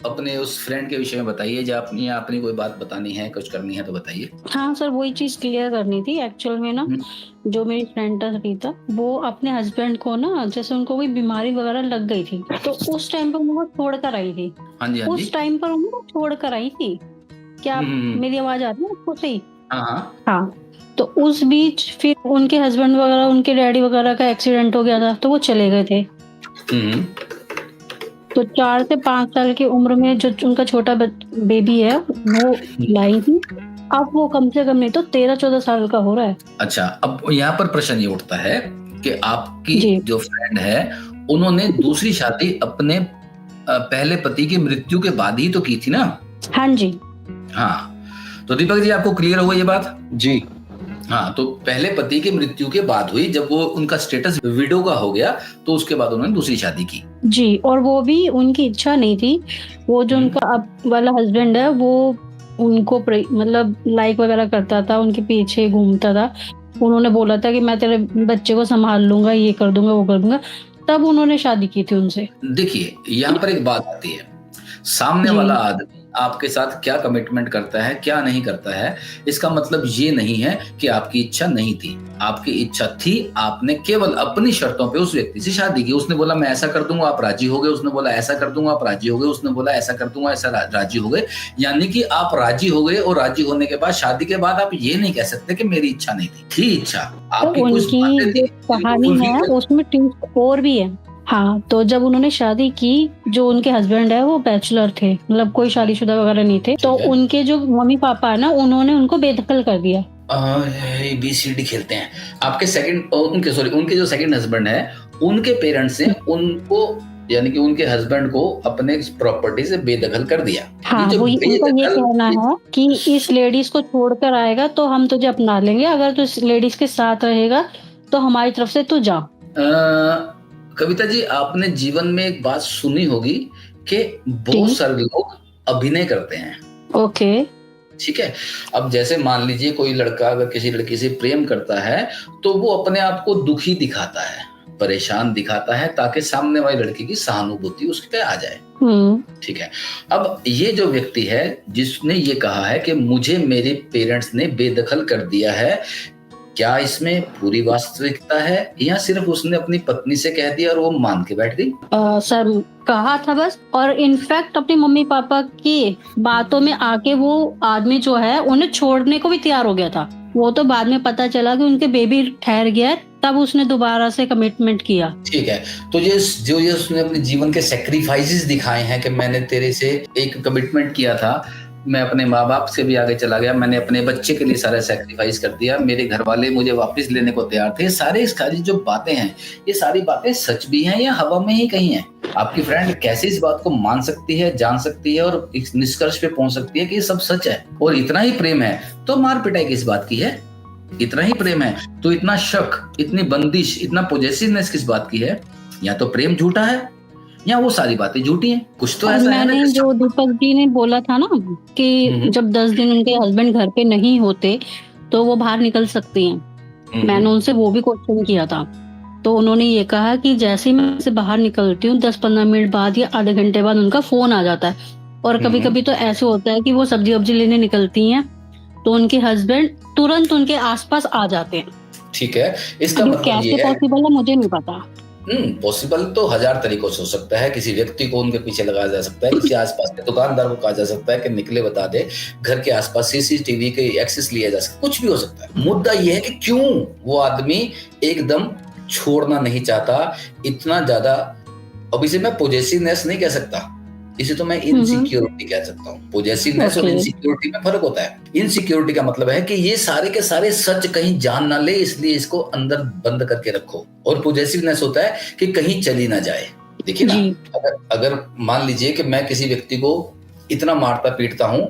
अपने उस फ्रेंड के विषय में बताइए, जो अपनी कोई बात बतानी है, कुछ करनी है तो बताइए। हाँ सर, वही चीज़ क्लियर करनी थी एक्चुअल में ना, हुँ, जो मेरी फ्रेंड था रीता, वो अपने हस्बैंड को ना जैसे उनको कोई बीमारी वगैरह लग गई थी, तो उस टाइम पे वो छोड़ कर आई थी। हाँ जी, हाँ जी। उस टाइम पर वो छोड़ कर आई थी। क्या हुँ, आप हुँ, हुँ। मेरी आवाज़ आ रही है आपको सही? हाँ, हाँ। हाँ, तो उस बीच फिर उनके हस्बैंड वगैरह, उनके डैडी वगैरह का एक्सीडेंट हो गया था, तो वो चले गए थे। हुँ, हुँ। तो 4 से 5 साल की उम्र में जो उनका छोटा बेबी है, वो लाई थी। अब वो कम से कम नहीं तो 13-14 साल का हो रहा है। अच्छा, अब यहाँ पर प्रश्न ये उठता है कि आपकी जी। जो फ्रेंड है, उन्होंने दूसरी शादी अपने पहले पति की मृत्यु के बाद ही तो की थी ना? हाँ जी। हाँ, तो दीपक जी आपको क्लियर हुआ ये बात? जी। हाँ, तो पहले पति की मृत्यु के बाद हुई, जब वो उनका स्टेटस विडो का हो गया, तो उसके बाद उन्होंने दूसरी शादी की। जी, और वो भी उनकी इच्छा नहीं थी। वो जो हुँ, उनका अब वाला हस्बैंड है, वो उनको मतलब लाइक वगैरह करता था, उनके पीछे घूमता था। उन्होंने बोला था कि मैं तेरे बच्चे को सँभाल लूँगा, ये कर दूँगा, वो कर दूँगा। तब उन्होंने शादी की थी उनसे। देखिए, यहाँ पर एक बात आती है, सामने जी। वाला आदमी आपके साथ क्या कमिटमेंट करता है, क्या नहीं करता है, इसका मतलब ये नहीं है कि आपकी इच्छा नहीं थी। आपकी इच्छा थी, आपने केवल अपनी शर्तों पे उस व्यक्ति से शादी की। उसने बोला मैं ऐसा कर दूँगा, आप राज़ी हो गए, उसने बोला ऐसा कर दूँगा, आप राज़ी हो गए, उसने बोला ऐसा कर दूँगा, ऐसा राज़ी हो गए। यानी कि आप राज़ी हो गए और राज़ी होने के बाद, शादी के बाद आप ये नहीं कह सकते कि मेरी इच्छा नहीं थी। थी इच्छा, तो आपकी कुछ उनकी बातें थी, जो जिनको कहानी फुलफिल है कर उसमें ट्विस्ट और भी है। हाँ, तो जब उन्होंने शादी की, जो उनके हस्बैंड है वो बैचलर थे, मतलब कोई शादीशुदा वगैरह नहीं थे। तो ठीक है। उनके जो मम्मी-पापा है ना, उन्होंने उनको बेदखल कर दिया। ABCD खेलते हैं। आपके उनके जो सेकंड हस्बैंड है, उनके पेरेंट्स ने उनको, यानी कि उनके हस्बैंड को अपने प्रॉपर्टी से बेदखल कर दिया। ये हाँ, जो वही उनका ये बेदखल कहना है कि इस लेडीज़ को छोड़कर आएगा तो हम तुझे अपना लेंगे, अगर तू इस लेडीज़ के साथ रहेगा तो हमारी तरफ से तू जा। कविता जी, आपने जीवन में एक बात सुनी होगी कि जी। बहुत सारे लोग अभिनय करते हैं। ओके। ठीक है। अब जैसे मान लीजिए कोई लड़का अगर किसी लड़की से प्रेम करता है, तो वो अपने आप को दुखी दिखाता है, परेशान दिखाता है, ताकि सामने वाली लड़की की सहानुभूति उसके पे आ जाए। ठीक है। अब ये जो व्यक्ति है, जिसने ये कहा है कि मुझे मेरे पेरेंट्स ने बेदखल कर दिया है, क्या इसमें पूरी वास्तविकता है, या सिर्फ उसने अपनी पत्नी से कह दिया और वो मान के बैठ गई? सर, कहा था बस, और इनफैक्ट अपने मम्मी-पापा की बातों में आके वो आदमी जो है उन्हें छोड़ने को भी तैयार हो गया था। वो तो बाद में पता चला कि उनके बेबी ठहर गया है, तब उसने दोबारा से कमिटमेंट किया। ठीक है। तो ये उसने अपने जीवन के सैक्रिफाइसेस दिखाए हैं कि मैंने तेरे से एक कमिटमेंट किया था, मैं अपने माँ-बाप से भी आगे चला गया, मैंने अपने बच्चे के लिए सारा सैक्रिफाइस कर दिया, मेरे घरवाले मुझे वापस लेने को तैयार थे। सारी जो बातें हैं, ये सारी बातें सच भी हैं या हवा में ही कहीं हैं? आपकी फ्रेंड कैसे इस बात को मान सकती है, जान सकती है और इस निष्कर्ष पे पहुँच सकती है कि ये सब सच है? और इतना ही प्रेम है, तो मार-पिटाई किस बात की है? इतना ही प्रेम है, तो इतना शक, इतनी बंदिश, इतना पॉसेसिवनेस किस बात की है? या तो प्रेम झूठा है, या वो सारी बातें झूठी हैं। कुछ तो और ऐसा है ना मैंने कि जो सब। दीपक जी ने बोला था ना कि जब 10 दिन उनके हस्बैंड घर पे नहीं होते, तो वो बाहर निकल सकती हैं। मैंने उनसे वो भी क्वेश्चन किया था। तो उन्होंने ये कहा कि जैसे ही मैं से बाहर निकलती हूँ, 10-15 मिनट बाद या आधे घंटे बाद उनका फ़ोन आ जाता है। और कभी-कभी तो ऐसे होता है कि वो सब्ज़ी-वब्ज़ी लेने निकलती हैं, तो उनके हस्बैंड तुरंत उनके आस-पास आ जाते हैं। ठीक है, इसका अब ये मतलब कैसे ये है। पॉसिबल है मुझे नहीं पता। पॉसिबल तो हजार तरीकों से हो सकता है। किसी व्यक्ति को उनके पीछे लगाया जा सकता है, किसी आसपास के दुकानदार को कहा जा सकता है कि निकले बता दे, घर के आसपास सीसीटीवी के एक्सेस लिया जा सकता है, कुछ भी हो सकता है। मुद्दा ये है कि क्यों वो आदमी एकदम छोड़ना नहीं चाहता इतना ज्यादा। अब इसे मैं पॉजेसिवनेस नहीं कह सकता, इसे तो मैं इनसिक्योरिटी कह सकता हूँ। पॉजेसिवनेस और ओके। इनसिक्योरिटी में फर्क होता है। इनसिक्योरिटी का मतलब है कि ये सारे के सारे सच कहीं जान ना ले, इसलिए इसको अंदर बंद करके रखो। और पॉजेसिवनेस होता है कि कहीं चली ना जाए। देखिए ना, जी। अगर मान लीजिए कि मैं किसी व्यक्ति को इतना मारता पीटता हूँ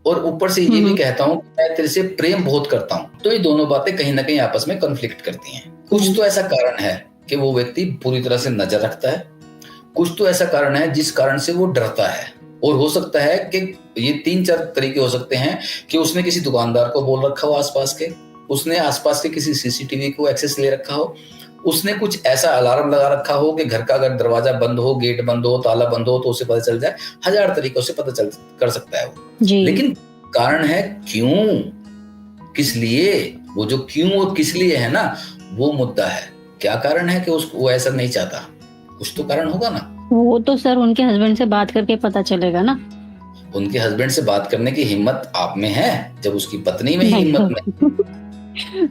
और ऊपर से ये भी कहता हूँ कि मैं तेरे से प्रेम बहुत करता हूँ, तो ये दोनों बातें कहीं ना कहीं आपस में कॉन्फ्लिक्ट करती हैं। कुछ तो ऐसा कारण है कि वो व्यक्ति पूरी तरह से नजर रखता है, कुछ तो ऐसा कारण है जिस कारण से वो डरता है। और हो सकता है कि ये 3-4 तरीके हो सकते हैं कि उसने किसी दुकानदार को बोल रखा हो आसपास के, उसने आसपास के किसी सीसीटीवी को एक्सेस ले रखा हो, उसने कुछ ऐसा अलार्म लगा रखा हो कि घर का अगर दरवाजा बंद हो, गेट बंद हो, ताला बंद हो तो उसे पता चल जाए। 1000 तरीकों से पता चल कर सकता है वो। जी। लेकिन कारण है क्यों, किस लिए, वो जो क्यों और किस लिए है ना, वो मुद्दा है। क्या कारण है कि उसको वो ऐसा नहीं चाहता? कुछ तो कारण होगा ना। वो तो सर उनके हस्बैंड से बात करके पता चलेगा ना। उनके हस्बैंड से बात करने की हिम्मत आप में है, जब उसकी पत्नी में ही नहीं हिम्मत नहीं,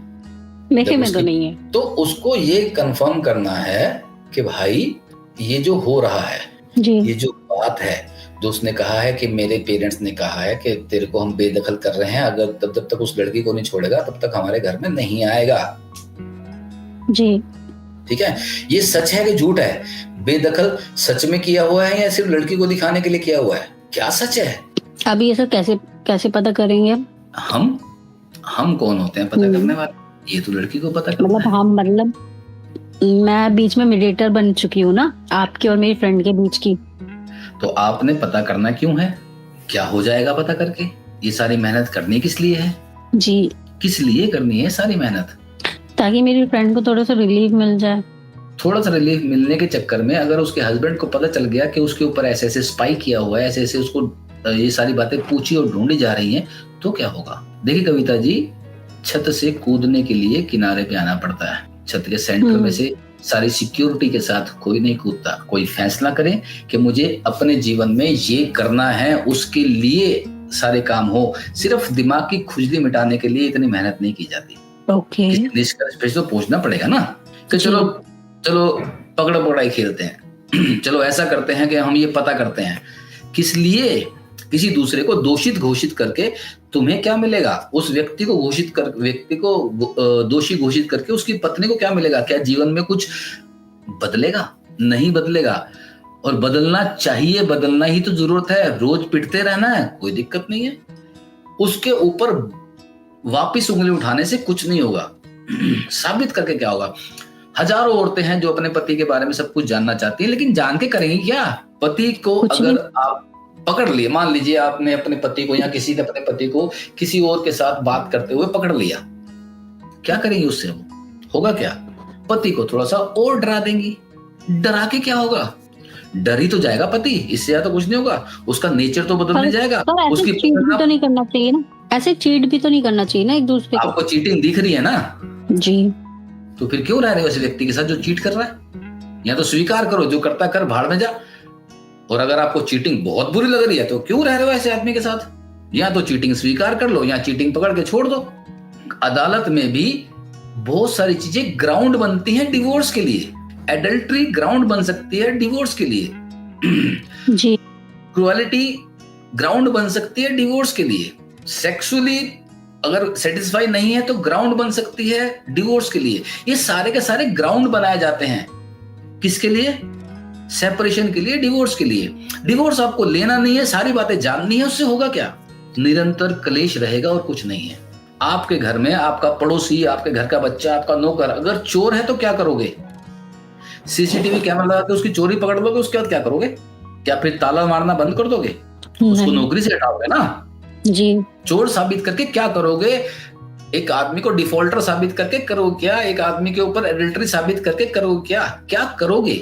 मेरे में तो नहीं है। तो उसको ये कंफर्म करना है कि भाई ये जो हो रहा है जी। ये जो बात है, जो उसने कहा है कि मेरे पेरेंट्स ने कहा है कि तेरे को हम बेदखल कर रहे हैं, अगर तब जब तक उस लड़की को नहीं छोड़ेगा तब तक हमारे घर में नहीं आएगा। जी। ठीक है, ये सच है कि झूठ है? बेदखल सच में किया हुआ है या सिर्फ लड़की को दिखाने के लिए किया हुआ है? क्या सच है? अभी ये सब कैसे पता करेंगे? हम कौन होते हैं पता करने वाले? ये तो लड़की को पता करना मतलब है। हम मतलब मैं बीच में मीडिएटर बन चुकी हूँ ना, आपके और मेरी फ्रेंड के बीच की। तो आपने पता करना क्यों है? क्या हो जाएगा पता करके? ये सारी मेहनत करनी किस लिए है? जी। किस लिए करनी है सारी मेहनत? ताकि मेरी फ्रेंड को थोड़ा सा रिलीफ मिल जाए। थोड़ा सा रिलीफ मिलने के चक्कर में अगर उसके हस्बैंड को पता चल गया कि उसके ऊपर ऐसे ऐसे स्पाई किया हुआ है, ऐसे ऐसे उसको ये सारी बातें पूछी और ढूंढी जा रही हैं, तो क्या होगा? देखिए कविता जी, छत से कूदने के लिए किनारे पे आना पड़ता है। छत के सेंटर में से सारी सिक्योरिटी के साथ कोई नहीं कूदता। कोई फैसला करे कि मुझे अपने जीवन में ये करना है, उसके लिए सारे काम हो। सिर्फ दिमाग की खुजली मिटाने के लिए इतनी मेहनत नहीं की जाती। ओके। निष्कर्ष पे तो पहुंचना पड़ेगा ना कि चलो पकड़ पकड़ाई खेलते हैं। चलो ऐसा करते हैं कि हम ये पता करते हैं किस लिए। किसी दूसरे को दोषित घोषित करके तुम्हें क्या मिलेगा? उस व्यक्ति को दोषी घोषित करके उसकी पत्नी को क्या मिलेगा? क्या जीवन में कुछ बदलेगा? नहीं बदलेगा। और बदलना चाहिए, बदलना ही तो जरूरत है। रोज पिटते रहना है, कोई दिक्कत नहीं है। उसके ऊपर वापिस उंगली उठाने से कुछ नहीं होगा। साबित करके क्या होगा? हजारों औरतें हैं जो अपने पति के बारे में सब कुछ जानना चाहती हैं, लेकिन जान के करेंगी क्या? पति को अगर आप पकड़ लिए, मान लीजिए आपने अपने पति को या किसी ने अपने पति को किसी और के साथ बात करते हुए पकड़ लिया, क्या करेंगी उससे? वो होगा क्या? पति को थोड़ा सा और डरा देंगी। डरा के क्या होगा? डर ही तो जाएगा पति, इससे ज्यादा कुछ नहीं होगा। उसका नेचर तो बदल नहीं जाएगा। उसकी चीट भी तो नहीं करना चाहिए ना, ऐसे चीट भी तो नहीं करना चाहिए ना एक दूसरे को। आपको चीटिंग दिख रही है ना जी, तो फिर क्यों रह रहे हो ऐसे व्यक्ति के साथ जो चीट कर रहा है? या तो स्वीकार करो, जो करता कर भाड़ में जा। और अगर आपको चीटिंग बहुत बुरी लग रही है तो क्यों रह रहे हो ऐसे आदमी के साथ? या तो चीटिंग स्वीकार कर लो या चीटिंग पकड़ के छोड़ दो। अदालत में भी बहुत सारी चीजें ग्राउंड बनती हैं डिवोर्स के लिए। एडल्ट्री ग्राउंड बन सकती है डिवोर्स के लिए। जी। क्रुएलिटी ग्राउंड बन सकती है डिवोर्स के लिए। सेक्सुअली अगर सेटिस्फाई नहीं है तो ग्राउंड बन सकती है डिवोर्स के लिए। ये सारे के सारे ग्राउंड बनाए जाते हैं। किसके लिए? सेपरेशन के लिए, डिवोर्स के लिए। डिवोर्स आपको लेना नहीं है, सारी बातें जाननी है, उससे होगा क्या? निरंतर क्लेश रहेगा और कुछ नहीं है। आपके घर में आपका पड़ोसी, आपके घर का बच्चा, आपका नौकर अगर चोर है तो क्या करोगे? सीसीटीवी कैमरा लगा के उसकी चोरी पकड़ लोगे, उसके बाद क्या करोगे? क्या फिर ताला मारना बंद कर दोगे? उसको नौकरी से हटाओगे ना जी। चोर साबित करके क्या करोगे? एक आदमी को डिफॉल्टर साबित करके करोगे क्या? एक आदमी के ऊपर एडल्ट्री साबित करके करोगे क्या? क्या करोगे?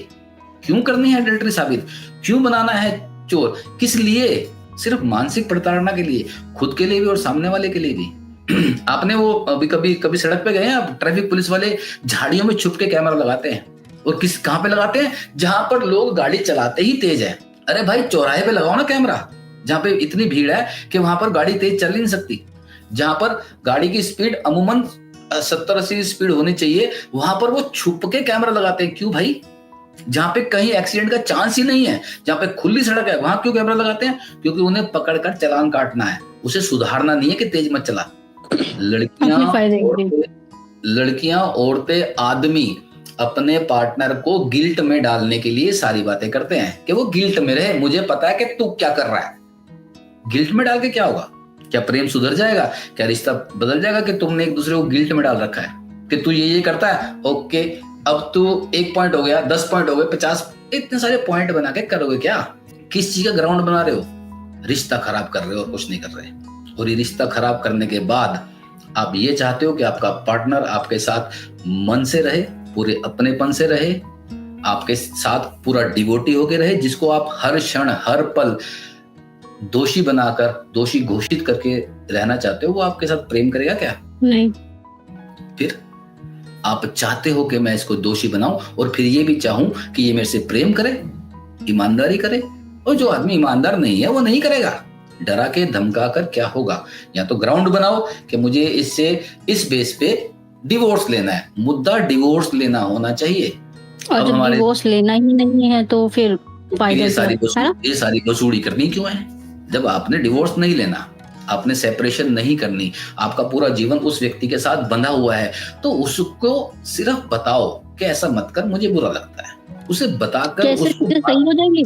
क्यों करनी है एडल्ट्री साबित? क्यों बनाना है चोर? किस लिए? सिर्फ मानसिक प्रताड़ना के लिए, खुद के लिए भी और सामने वाले के लिए भी। आपने वो अभी कभी सड़क पे गए हैं आप? ट्रैफिक पुलिस वाले झाड़ियों में छुप के कैमरा लगाते हैं। और कहां पे लगाते हैं? जहां पर लोग गाड़ी चलाते ही तेज है। अरे भाई चौराहे पे लगाओ ना कैमरा, जहां पे इतनी भीड़ है कि वहां पर गाड़ी तेज चल नहीं सकती, जहां पर गाड़ी की स्पीड अमूमन 70-80 स्पीड होनी चाहिए, वहां पर वो छुप के कैमरा लगाते हैं। क्यों भाई? जहां पे कहीं एक्सीडेंट का चांस ही नहीं है, जहां पे खुली सड़क है, वहां क्यों कैमरा लगाते हैं? क्योंकि उन्हें पकड़कर चालान काटना है, उसे सुधारना नहीं है कि तेज मत चला। लड़कियां, औरतें, आदमी अपने पार्टनर को गिल्ट में डालने के लिए सारी बातें करते हैं कि वो गिल्ट में रहे। मुझे पता है कि तू क्या कर रहा है। गिल्ट में डाल के क्या होगा? क्या प्रेम सुधर जाएगा? क्या रिश्ता बदल जाएगा कि तुमने एक दूसरे को गिल्ट में डाल रखा है कि तू ये करता है? ओके, अब तू 1 पॉइंट हो गया, 10 पॉइंट हो गए, 50, इतने सारे पॉइंट बना के करोगे क्या? किस चीज का ग्राउंड बना रहे हो? रिश्ता खराब कर रहे हो और कुछ नहीं कर रहे। और ये रिश्ता खराब करने के बाद आप ये चाहते हो कि आपका पार्टनर आपके साथ मन से रहे, पूरे अपनेपन से रहे, आपके साथ पूरा डिवोटी होके रहे, जिसको आप हर क्षण हर पल दोषी बनाकर, दोषी घोषित करके रहना चाहते हो, वो आपके साथ प्रेम करेगा क्या? नहीं। फिर आप चाहते हो कि मैं इसको दोषी बनाऊं और फिर ये भी चाहूं कि ये मेरे से प्रेम करे, ईमानदारी करे, और जो आदमी ईमानदार नहीं है वो नहीं करेगा। डरा के धमका कर क्या होगा? या तो ग्राउंड बनाओ कि मुझे इससे इस बेस पे डिवोर्स लेना है, मुद्दा डिवोर्स लेना होना चाहिए। और जब डिवोर्स लेना ही नहीं है तो फिर ये सारी वसूली करनी क्यों है? जब आपने डिवोर्स नहीं लेना, आपने सेपरेशन नहीं करनी, आपका पूरा जीवन उस व्यक्ति के साथ बंधा हुआ है, तो उसको सिर्फ बताओ कि ऐसा मत कर, मुझे बुरा लगता है। उसे बताकर उसको सही हो जाएंगी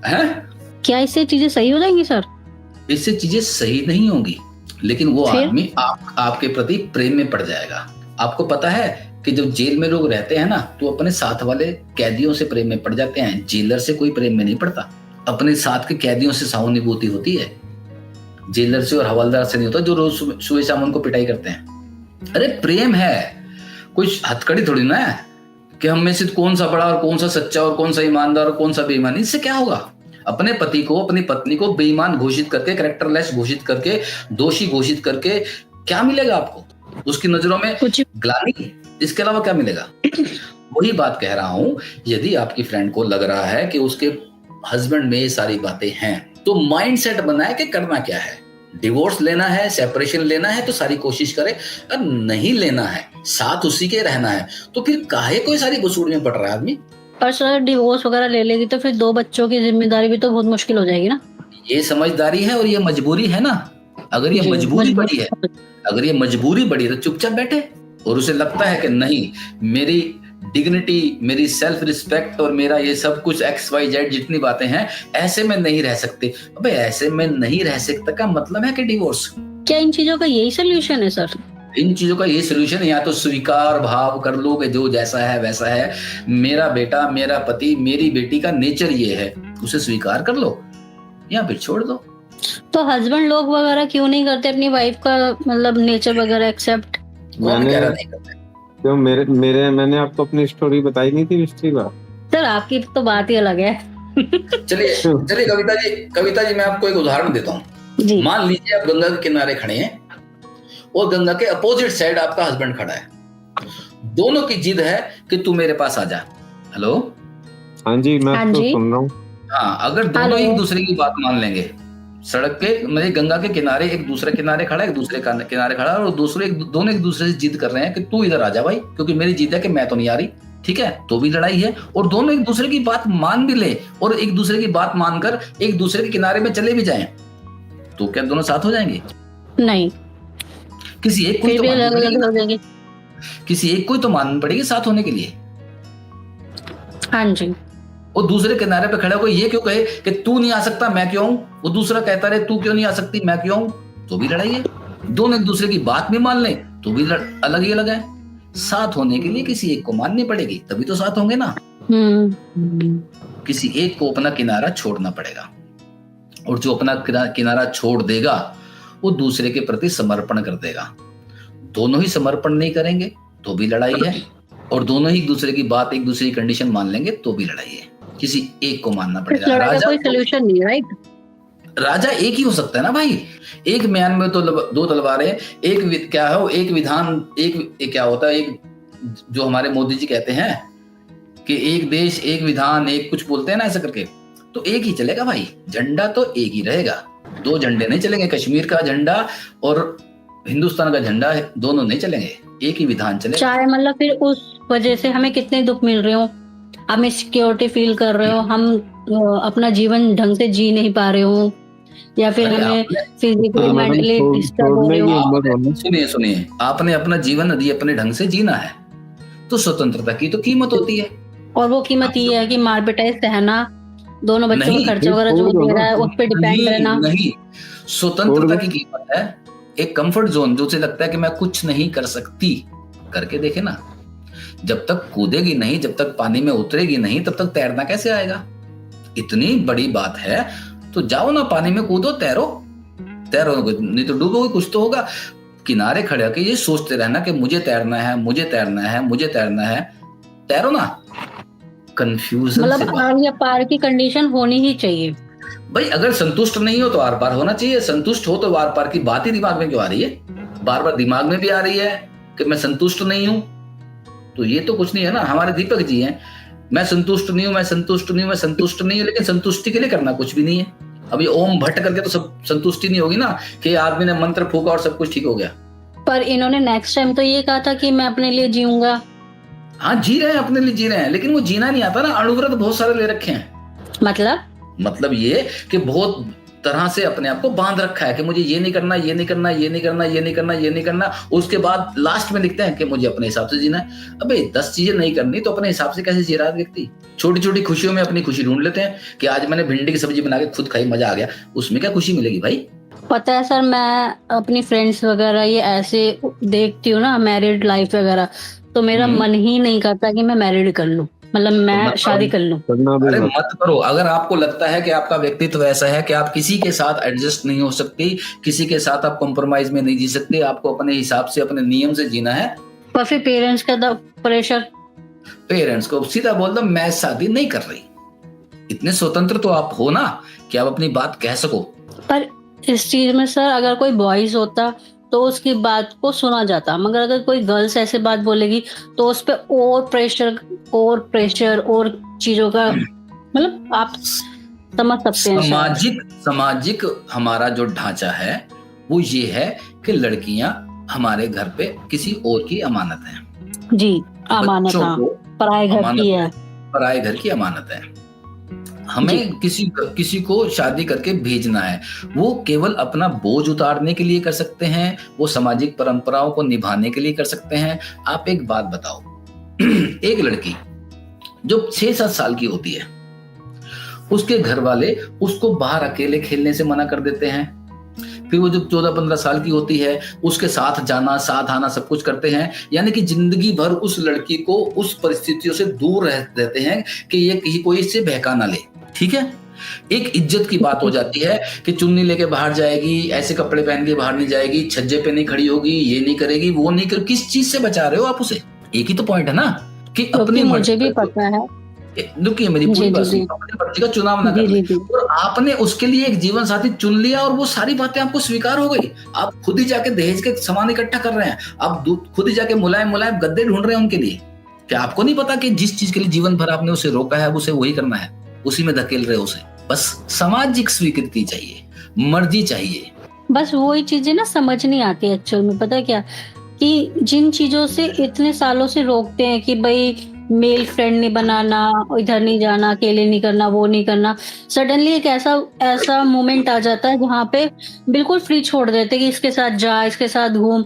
है? क्या इससे चीजें सही हो जाएंगी सर? इससे चीजें सही नहीं होंगी, लेकिन वो आदमी आपके प्रति प्रेम में पड़ जाएगा। आपको पता है कि जब जेल में लोग रहते हैं ना, तो अपने साथ वाले कैदियों से प्रेम में पड़ जाते हैं। जेलर से कोई प्रेम में नहीं पड़ता, अपने साथ के कैदियों से सहानुभूति होती है। जेलर से और हवलदार से नहीं होता, जो रोज सुबह शाम उनको पिटाई करते हैं। अरे प्रेम है, कोई हथकड़ी थोड़ी ना है कि हम में से कौन सा बड़ा और कौन सा सच्चा और कौन सा ईमानदार और कौन सा बेईमान। इससे क्या होगा? अपने पति को, अपनी पत्नी को बेईमान घोषित करके, कैरेक्टरलेस घोषित करके, दोषी घोषित करके क्या मिलेगा आपको? उसकी नजरों में ग्लानि, इसके अलावा क्या मिलेगा? वही बात कह रहा हूं, यदि आपकी फ्रेंड को लग रहा है कि उसके हस्बैंड में ये सारी बातें हैं, तो माइंड सेट बनाए कि करना क्या है। डिवोर्स लेना है, सेपरेशन लेना है तो सारी कोशिश करे, और नहीं लेना है, साथ उसी के रहना है, तो फिर काहे कोई सारी वसूल में पड़ रहा है आदमी? पर सर डिवोर्स वगैरह ले लेगी तो फिर 2 बच्चों की जिम्मेदारी भी तो बहुत मुश्किल हो जाएगी ना। ये समझदारी है और ये मजबूरी है ना। अगर ये मजबूरी बड़ी है, अगर ये मजबूरी बड़ी है तो चुपचाप बैठे। और उसे लगता है कि नहीं, मेरी डिग्निटी, मेरी सेल्फ रिस्पेक्ट और मेरा ये सब कुछ XYZ जितनी बातें हैं, ऐसे में नहीं रह सकते। अबे ऐसे में नहीं रह सकता का मतलब है कि डिवोर्स। क्या इन चीजों का यही सोल्यूशन है सर? इन चीजों का यही सोल्यूशन है, या तो स्वीकार भाव कर लो कि जो जैसा है वैसा है, मेरा बेटा, मेरा पति, मेरी बेटी का नेचर ये है, उसे स्वीकार कर लो या फिर छोड़ दो। तो हस्बैंड लोग वगैरह क्यों नहीं करते अपनी वाइफ का मतलब नेचर वगैरह एक्सेप्ट? क्यों मैंने आपको अपनी स्टोरी बताई नहीं थी हिस्ट्री का? सर आपकी तो बात ही अलग है। चलिए कविता जी मैं आपको एक उदाहरण देता हूँ। मान लीजिए आप गंगा के किनारे खड़े हैं और गंगा के अपोजिट साइड आपका हस्बैंड खड़ा है। दोनों की जिद है कि तू मेरे पास आ जा। हेलो, हाँ जी, मैं आपको सुन रहा हूँ। हाँ, अगर दोनों एक दूसरे की बात मान लेंगे, सड़क के मतलब गंगा के किनारे एक दूसरे किनारे खड़ा है, एक दूसरे किनारे खड़ा है, और दोनों एक दूसरे से जिद कर रहे हैं कि तू इधर आ जा भाई, क्योंकि मेरी जिद है कि मैं तो नहीं आ रही, ठीक है, तो भी लड़ाई है। और दोनों एक दूसरे की बात मान भी ले और एक दूसरे की बात मानकर एक दूसरे के किनारे में चले भी जाएं, तो क्या दोनों साथ हो जाएंगे? नहीं, किसी एक को तो किसी एक को तो माननी पड़ेगी साथ होने के लिए। हाँ जी। और दूसरे किनारे पे खड़ा होकर ये क्यों कहे कि तू नहीं आ सकता, मैं क्यों हूं? वो दूसरा कहता रहे तू क्यों नहीं आ सकती, मैं क्यों हूं? तो भी लड़ाई है। दोनों एक दूसरे की बात भी मान लें तो भी अलग ही अलग है। साथ होने के लिए किसी एक को माननी पड़ेगी, तभी तो साथ होंगे ना। किसी एक को अपना किनारा छोड़ना पड़ेगा, और जो अपना किनारा छोड़ देगा वो दूसरे के प्रति समर्पण कर देगा। दोनों ही समर्पण नहीं करेंगे तो भी लड़ाई है, और दोनों ही एक दूसरे की बात, एक दूसरे की कंडीशन मान लेंगे तो भी लड़ाई है। किसी एक को मानना पड़ेगा। राजा कोई सॉल्यूशन नहीं, राइट? राजा एक ही हो सकता है ना भाई। एक म्यान में तो 2 तलवारें, एक क्या है, एक विधान, एक क्या होता है, एक जो हमारे मोदी जी कहते हैं कि एक देश एक विधान, एक कुछ बोलते हैं ना ऐसा करके, तो एक ही चलेगा भाई। झंडा तो एक ही रहेगा, 2 झंडे नहीं चलेंगे। कश्मीर का झंडा और हिंदुस्तान का झंडा दोनों नहीं चलेंगे, एक ही विधान चलेगा। चाहे मतलब फिर उस वजह से हमें कितने दुख मिल रहे हो, हमें सिक्योरिटी फील कर रहे हो, हम अपना जीवन ढंग से जी नहीं पा रहे हो, या फिर हमें फिजिकली मेंटली डिस्टर्ब हो रहे हो। सुनिए, आपने अपना जीवन यदि अपने ढंग से जीना है तो स्वतंत्रता की तो कीमत होती है, और वो कीमत ये है कि मार पिटाई सहना, दोनों बच्चों का खर्चा वगैरह जो दे रहा है उस पर डिपेंड रहना नहीं। स्वतंत्रता की कीमत है एक कंफर्ट जोन, जो से लगता है कि मैं कुछ नहीं कर सकती, करके देखे ना। जब तक कूदेगी नहीं, जब तक पानी में उतरेगी नहीं, तब तक तैरना कैसे आएगा? इतनी बड़ी बात है तो जाओ ना, पानी में कूदो, तैरो, नहीं तो डूबोगे, कुछ तो होगा। किनारे खड़े होकर ये सोचते रहना कि मुझे तैरना है, मुझे तैरना है, मुझे तैरना है, तैरो ना, कंफ्यूजन से मतलब आर या पार की कंडीशन होनी ही चाहिए। भाई अगर संतुष्ट नहीं हो तो आर पार होना चाहिए, संतुष्ट हो तो आर पार की बात ही दिमाग में क्यों आ रही है? बार बार दिमाग में भी आ रही है कि मैं संतुष्ट नहीं हूं, तो ये तो कुछ नहीं है ना। हमारे दीपक जी हैं, मैं संतुष्ट नहीं हूं, मैं संतुष्ट नहीं हूं, मैं संतुष्ट नहीं हूं, लेकिन संतुष्टि के लिए करना कुछ भी नहीं है। अब ये ओम भट्ट करके तो सब संतुष्टि नहीं होगी ना कि आदमी ने मंत्र फूका और सब कुछ ठीक हो गया। पर इन्होंने नेक्स्ट टाइम तो ये कहा था कि मैं अपने लिए जीऊंगा। हाँ जी रहे हैं, अपने लिए जी रहे हैं, लेकिन वो जीना नहीं आता ना। अणुव्रत बहुत सारे ले रखे हैं। मतलब ये कि बहुत तरह से अपने आप को बांध रखा है कि मुझे ये नहीं करना, ये नहीं करना, ये नहीं करना, ये नहीं करना, ये नहीं करना। उसके बाद लास्ट में लिखते हैं कि मुझे अपने हिसाब से जीना है। अबे 10 चीजें नहीं करनी तो अपने हिसाब से कैसे जी रहा है व्यक्ति? छोटी छोटी खुशियों में अपनी खुशी ढूंढ लेते हैं कि आज मैंने भिंडी की सब्जी बना के खुद खाई, मजा आ गया, उसमें क्या खुशी मिलेगी भाई? पता है सर, मैं अपनी फ्रेंड्स वगैरह ये ऐसे देखती हूँ ना, मैरिड लाइफ वगैरह, तो मेरा मन ही नहीं करता कि मैं मैरिड कर लूं, मतलब मैं शादी कर लूं। अरे मत करो। अगर आपको लगता है कि आपका व्यक्तित्व ऐसा है कि आप किसी के साथ एडजस्ट नहीं हो सकती, किसी के साथ आप कॉम्प्रोमाइज में नहीं जी सकते, आपको अपने हिसाब से अपने नियम से जीना है, पर फिर पेरेंट्स का प्रेशर, पेरेंट्स को सीधा बोल दो मैं शादी नहीं कर रही। इतने स्वतंत्र तो आप हो ना कि आप अपनी बात कह सको। पर इस चीज में सर अगर कोई बॉयज होता तो उसकी बात को सुना जाता, मगर अगर कोई गर्ल्स ऐसे बात बोलेगी तो उस पे और प्रेशर और चीजों का, मतलब आप समझ सकते हैं। सामाजिक हमारा जो ढांचा है वो ये है कि लड़कियां हमारे घर पे किसी और की अमानत है। जी, अमानत, पराये घर की है, पराये घर की अमानत है। हमें किसी को शादी करके भेजना है, वो केवल अपना बोझ उतारने के लिए कर सकते हैं, वो सामाजिक परंपराओं को निभाने के लिए कर सकते हैं। आप एक बात बताओ, एक लड़की जो 6-7 साल की होती है, उसके घर वाले उसको बाहर अकेले खेलने से मना कर देते हैं। फिर वो जब 14-15 साल की होती है, उसके साथ जाना, साथ आना, सब कुछ करते हैं। यानी कि जिंदगी भर उस लड़की को उस परिस्थितियों से दूर रहते हैं कि ये कोई इससे बहका ना ले। ठीक है, एक इज्जत की बात हो जाती है कि चुन्नी लेके बाहर जाएगी, ऐसे कपड़े पहन के बाहर नहीं जाएगी, छज्जे पे नहीं खड़ी होगी, ये नहीं करेगी, वो नहीं कर। किस चीज से बचा रहे हो आप उसे? एक ही तो पॉइंट है ना कि अपनी मुझे भी पता है, दुखी मेरी पूरी बात, अपनी मर्जी का चुनाव ना कर ले। और आपने उसके लिए एक जीवन साथी चुन लिया और वो सारी बातें आपको स्वीकार हो गई। आप खुद ही जाके दहेज के सामान इकट्ठा कर रहे हैं, आप खुद ही जाके मुलायम गद्दे ढूंढ रहे हैं उनके लिए। क्या आपको नहीं पता कि जिस चीज के लिए जीवन भर आपने उसे रोका है, उसे वही करना है, उसी में धकेल रहे हो उसे? बस सामाजिक स्वीकृति चाहिए, मर्जी चाहिए। बस वही चीजें ना समझ नहीं आती एक्चुअल में। पता है क्या, कि जिन चीजों से इतने सालों से रोकते हैं कि भाई मेल फ्रेंड नहीं बनाना, इधर नहीं जाना, अकेले नहीं करना, वो नहीं करना, सडनली एक ऐसा मोमेंट आ जाता है जहाँ पे बिल्कुल फ्री छोड़ देते कि इसके साथ जा, इसके साथ घूम,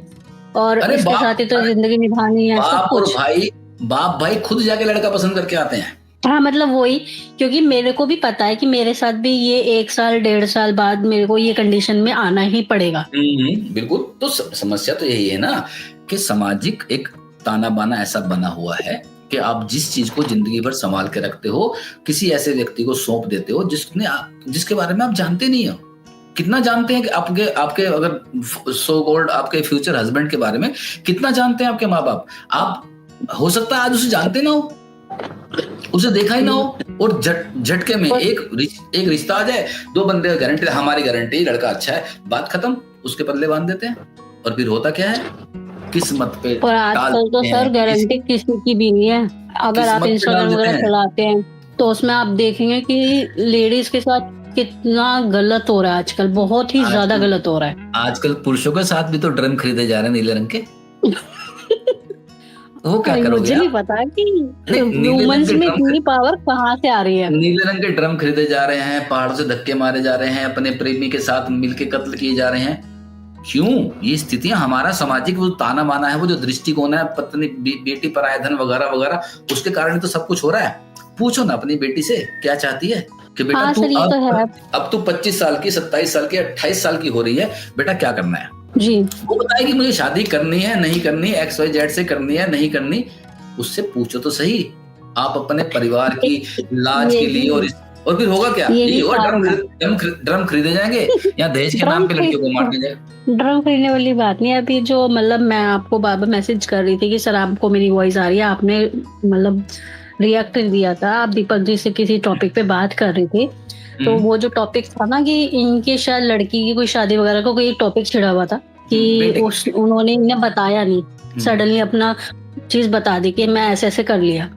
और इसके साथ ही तो जिंदगी निभानी है, सब कुछ। बाप भाई खुद जाके लड़का पसंद करके आते हैं। हाँ, मतलब वही, क्योंकि मेरे को भी पता है कि मेरे साथ भी ये 1 साल 1.5 साल बाद मेरे को ये कंडीशन में आना ही पड़ेगा। बिल्कुल। तो समस्या तो यही है ना कि सामाजिक एक ताना बाना ऐसा बना हुआ है कि आप जिस चीज को जिंदगी भर संभाल के रखते हो, किसी ऐसे व्यक्ति को सौंप देते हो जिसके बारे में आप जानते नहीं हो। कितना जानते हैं कि आपके अगर सो कॉल्ड आपके फ्यूचर हस्बैंड के बारे में कितना जानते हैं आपके माँ बाप? आप हो सकता है आज उसे जानते ना हो, उसे देखा ही ना हो, और झटके में एक रिश्ता आ जाए, 2 बंदे गारंटी, हमारी गारंटी, लड़का अच्छा है, बात खत्म, उसके पल्ले बांध देते हैं। और फिर होता क्या है, किस्मत पे। और आजकल तो सर गारंटी किसी की भी नहीं है। अगर आप इंस्टाग्राम वगैरह चलाते हैं तो उसमें आप देखेंगे कि लेडीज के साथ कितना गलत हो रहा है आजकल, बहुत ही ज्यादा गलत हो रहा है। आजकल पुरुषों के साथ भी तो ड्रम खरीदे जा रहे हैं नीले रंग के। वो क्या करोगे? मुझे नहीं पता कि वुमेन्स में इतनी पावर कहाँ से आ रही है। नीले रंग के ड्रम खरीदे जा रहे हैं, पहाड़ से धक्के मारे जा रहे हैं, अपने प्रेमी के साथ मिलके कत्ल किए जा रहे हैं। क्यों? ये स्थितियां, हमारा सामाजिक वो ताना बाना है, वो जो दृष्टिकोण है, पत्नी बेटी पराया धन वगैरह वगैरह, उसके कारण तो सब कुछ हो रहा है। पूछो ना अपनी बेटी से क्या चाहती है कि बेटा अब तू 25 साल की, 27 साल की, 28 साल की हो रही है, बेटा क्या करना है जी? वो बताएगी मुझे शादी करनी है, नहीं करनी, XYZ से करनी है, नहीं करनी। उससे पूछो तो सही। आप अपने परिवार की लाज के लिए और और फिर होगा क्या, यही यही होगा, कारण है। ड्रम खरीदे जाएंगे या दहेज के नाम पे लड़कियों को मार दिया जाएगा। ड्रम खरीदने वाली बात नहीं है। अभी जो मतलब मैं आपको बार-बार मैसेज कर रही थी कि सर आपको मेरी वॉइस आ रही है, आपने मतलब रिएक्ट दिया था, आप दीपक जी से किसी टॉपिक पे बात कर रहे थे, तो वो जो टॉपिक था ना कि इनके शायद लड़की की कोई शादी वगैरह का कोई टॉपिक छिड़ा हुआ था कि उन्होंने इन्हें बताया नहीं, सडनली अपना चीज बता दी कि मैं ऐसे ऐसे कर लिया।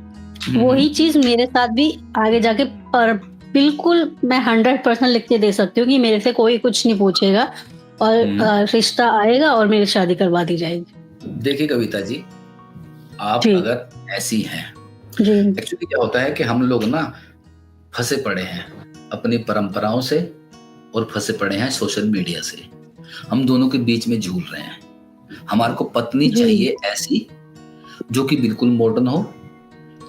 वही चीज मेरे साथ भी आगे जाके पर बिल्कुल मैं 100% लिख के दे सकती हूँ कि मेरे से कोई कुछ नहीं पूछेगा और रिश्ता आएगा और मेरी शादी करवा दी जाएगी। देखिए कविता जी, आप अगर ऐसी हैं, एक्चुअली क्या होता है कि हम लोग ना फंसे पड़े हैं अपनी परंपराओं से और फंसे पड़े हैं सोशल मीडिया से। हम दोनों के बीच में झूल रहे हैं। हमारे को पत्नी चाहिए ऐसी जो कि बिल्कुल मॉडर्न हो,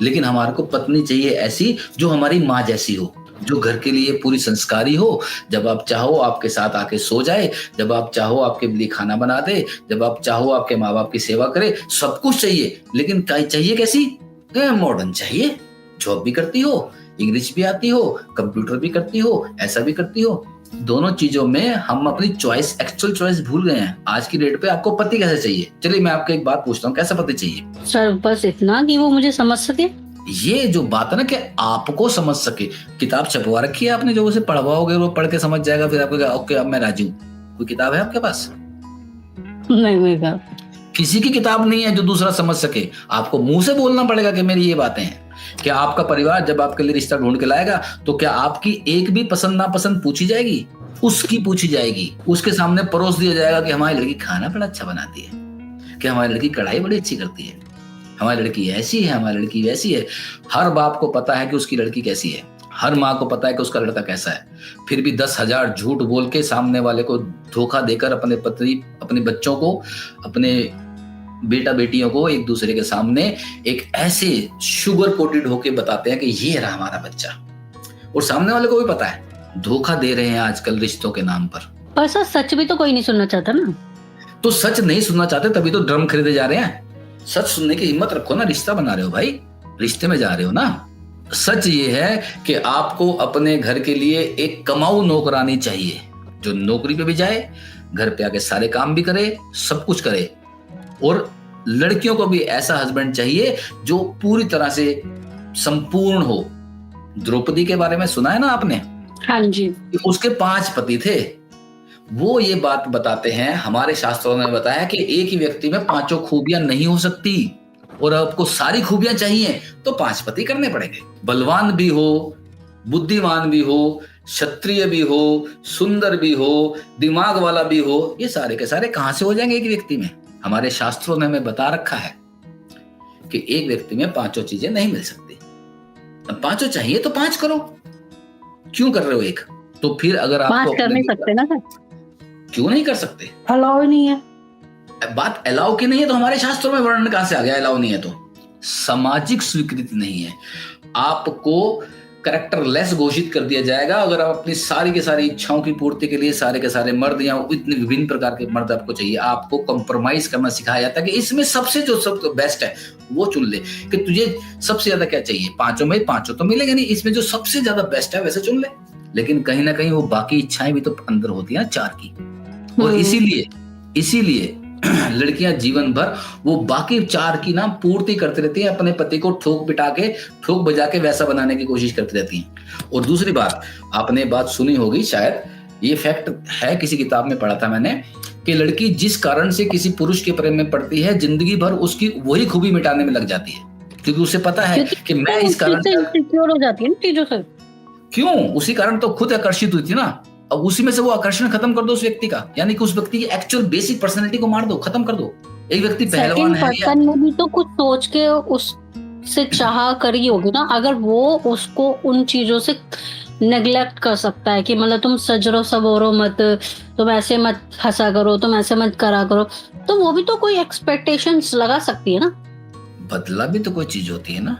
लेकिन हमारे को पत्नी चाहिए ऐसी जो हमारी माँ जैसी हो, जो घर के लिए पूरी संस्कारी हो। जब आप चाहो आपके साथ आके सो जाए, जब आप चाहो आपके लिए खाना बना दे, जब आप चाहो आपके माँ बाप की सेवा करे, सब कुछ चाहिए। लेकिन चाहिए कैसी? मॉडर्न चाहिए, जॉब भी करती हो, इंग्लिश भी आती हो, कंप्यूटर भी करती हो, ऐसा भी करती हो। दोनों चीजों में हम अपनी चॉइस, एक्चुअल चॉइस भूल गए हैं। आज की डेट पे आपको पति कैसे चाहिए? चलिए मैं आपको एक बात पूछता हूँ, कैसा पति चाहिए? सर बस इतना कि वो मुझे समझ सके। ये जो बात है ना कि आपको समझ सके, किताब छपवा रखी है आपने, जो उसे पढ़वाओगे वो पढ़ के समझ जाएगा, फिर आपको ओके अब मैं राजी हूँ। कोई किताब है आपके पास? नहीं, किसी की किताब नहीं है जो दूसरा समझ सके। आपको मुंह से बोलना पड़ेगा कि मेरी ये बातें हैं। क्या आपका परिवार जब आपके लिए रिश्ता ढूंढ के लाएगा तो क्या आपकी एक भी पसंद नापसंद पूछी जाएगी? उसकी पूछी जाएगी। उसके सामने परोस दिया जाएगा कि हमारी लड़की खाना बड़ा अच्छा बनाती है, कि हमारी लड़की कढ़ाई बड़ी अच्छी करती है, हमारी लड़की ऐसी है, हमारी लड़की वैसी है। हर बाप को पता है कि उसकी लड़की कैसी है, हर माँ को पता है कि उसका लड़का कैसा है। फिर भी 10,000 झूठ बोल के सामने वाले को धोखा देकर अपने पति, अपने बच्चों को, अपने बेटा बेटियों को एक दूसरे के सामने एक ऐसे शुगर कोटेड होके बताते हैं कि ये रहा हमारा बच्चा, और सामने वाले को भी पता है धोखा दे रहे हैं आजकल रिश्तों के नाम पर सर सच भी तो कोई नहीं सुनना चाहता ना। तो सच नहीं सुनना चाहते तभी तो ड्रम खरीदे जा रहे हैं। सच सुनने की हिम्मत रखो ना, रिश्ता बना रहे हो भाई, रिश्ते में जा रहे हो ना। सच ये है कि आपको अपने घर के लिए एक कमाऊ नौकरानी चाहिए, जो नौकरी पे भी जाए, घर पे आके सारे काम भी करे, सब कुछ करे। और लड़कियों को भी ऐसा हस्बैंड चाहिए जो पूरी तरह से संपूर्ण हो। द्रौपदी के बारे में सुना है ना आपने? हाँ जी। उसके 5 पति थे। वो ये बात बताते हैं, हमारे शास्त्रों ने बताया कि एक ही व्यक्ति में 5 खूबियां नहीं हो सकती, और आपको सारी खूबियां चाहिए तो 5 पति करने पड़ेंगे। बलवान भी हो, बुद्धिमान भी हो, क्षत्रिय भी हो, सुंदर भी हो, दिमाग वाला भी हो, ये सारे के सारे कहां से हो जाएंगे एक व्यक्ति में? हमारे शास्त्रों ने हमें बता रखा है कि एक व्यक्ति में 5 चीजें नहीं मिल सकती। अब 5 चाहिए तो 5 करो, क्यों कर रहे हो एक? तो फिर अगर आपको 5 कर नहीं सकते ना सर? क्यों नहीं कर सकते? अलाउ नहीं है। बात अलाउ की नहीं है तो हमारे शास्त्रों में वर्णन कहां से आ गया? अलाउ नहीं है तो सामाजिक स्वीकृति नहीं है। आपको कैरेक्टरलेस घोषित कर दिया जाएगा अगर आप अपनी सारी की सारी इच्छाओं की पूर्ति के लिए सारे के सारे मर्द या इतने विभिन्न प्रकार के मर्द आपको चाहिए। आपको कंप्रोमाइज करना सिखाया जाता है कि इसमें सबसे जो सब बेस्ट है वो चुन ले, कि तुझे सबसे ज्यादा क्या चाहिए। 5 में 5 तो मिलेगा नहीं, इसमें जो सबसे ज्यादा बेस्ट है वैसे चुन ले। लेकिन कहीं ना कहीं वो बाकी इच्छाएं भी तो अंदर होती है 4 की, और इसीलिए लड़कियां जीवन भर वो बाकी 4 की ना पूर्ति करती रहती हैं, अपने पति को ठोक बजा के वैसा बनाने की कोशिश करती रहती हैं। और दूसरी बात, आपने बात सुनी होगी शायद, ये फैक्ट है, किसी किताब में पढ़ा था मैंने, कि लड़की जिस कारण से किसी पुरुष के प्रेम में पड़ती है, जिंदगी भर उसकी वही खूबी मिटाने में लग जाती है, क्योंकि उसे पता है कि मैं इस कारण से इंसिक्योर हो जाती है ना चीजों से। क्यों? उसी कारण तो खुद आकर्षित हुई थी ना। अब उसी में से वो आकर्षण खत्म कर दो उस व्यक्ति का, यानी कि उस व्यक्ति की एक्चुअल बेसिक पर्सनालिटी को मार दो, खत्म कर दो। एक व्यक्ति पहलवान है, पर्सन ने भी तो कुछ सोच के उससे चाह करी होगी ना। अगर वो उसको उन चीजों से नेग्लेक्ट कर सकता है कि मतलब तुम सजरो सबोरो मत, तुम ऐसे मत हंसा करो, तुम ऐसे मत करा करो, तो वो भी तो कोई एक्सपेक्टेशंस लगा सकती है ना। बदला भी तो कोई चीज होती है ना।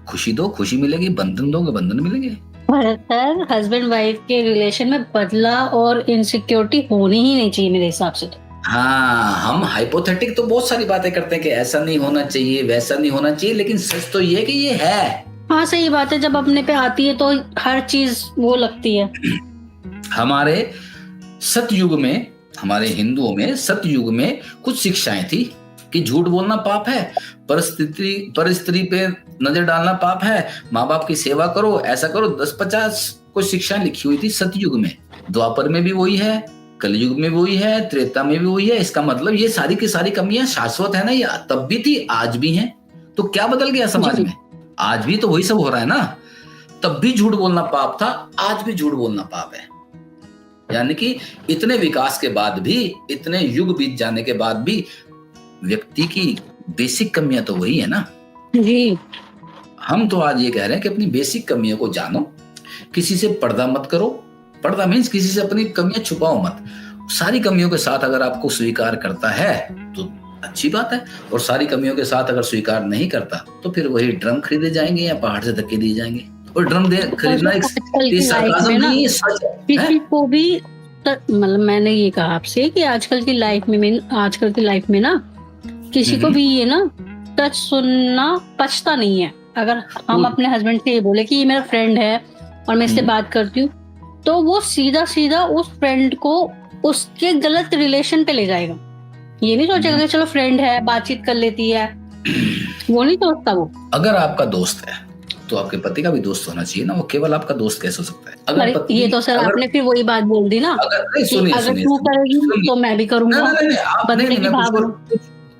खुशी दो, खुशी मिलेगी, बंधन दोगे, बंधन मिलेंगे। सर हस्बैंड वाइफ के रिलेशन में बदला और इनसिक्योरिटी होनी ही नहीं चाहिए मेरे हिसाब से। हाँ, हम हाइपोथेटिक तो बहुत सारी बातें करते हैं कि ऐसा नहीं होना चाहिए, वैसा नहीं होना चाहिए, लेकिन सच तो ये है कि ये है। हाँ सही बात है, जब अपने पे आती है तो हर चीज वो लगती है। हमारे सतयुग में, हमारे हिंदुओं में सतयुग में कुछ शिक्षाएं थी कि झूठ बोलना पाप है, पर स्त्री पे नजर डालना पाप है, माँ बाप की सेवा करो, ऐसा करो, 10-50 कुछ शिक्षाएं लिखी हुई थी सतयुग में। द्वापर में भी वही है, कलयुग में वही है, त्रेता में भी वही है। इसका मतलब ये सारी की सारी कमियां शाश्वत है ना, ये तब भी थी आज भी हैं। तो क्या बदल गया समाज में? आज भी तो वही सब हो रहा है ना। तब भी झूठ बोलना पाप था, आज भी झूठ बोलना पाप है। यानी कि इतने विकास के बाद भी, इतने युग बीत जाने के बाद भी व्यक्ति की बेसिक कमियां तो वही है ना जी। हम तो आज ये कह रहे हैं कि अपनी बेसिक कमियों को जानो, किसी से पर्दा मत करो। पर्दा मीन्स किसी से अपनी कमियां छुपाओ मत। सारी कमियों के साथ अगर आपको स्वीकार करता है तो अच्छी बात है, और सारी कमियों के साथ अगर स्वीकार नहीं करता तो फिर वही ड्रम खरीदे जाएंगे या पहाड़ से धक्के दिए जाएंगे। और ड्रम खरीदना एक सरकाज़म नहीं, सच है। किसी को भी मतलब मैंने ये कहा आपसे कि आजकल की लाइफ में ना किसी को भी ये ना टच सुनना पछता नहीं है। अगर हम अपने हस्बैंड से ये बोले कि ये मेरा फ्रेंड है और मैं इससे बात करती हूँ, तो वो सीधा सीधा उस फ्रेंड को उसके गलत रिलेशन पे ले जाएगा। ये नहीं सोचेगा कि चलो फ्रेंड है, बातचीत कर लेती है, वो नहीं सोचता। वो अगर आपका दोस्त है तो आपके पति का भी दोस्त होना चाहिए ना। वो केवल आपका दोस्त कैसे हो सकता है? अगर पति, ये तो सर आपने फिर वही बात बोल दी ना, अगर तू करेगी तो मैं भी करूंगा।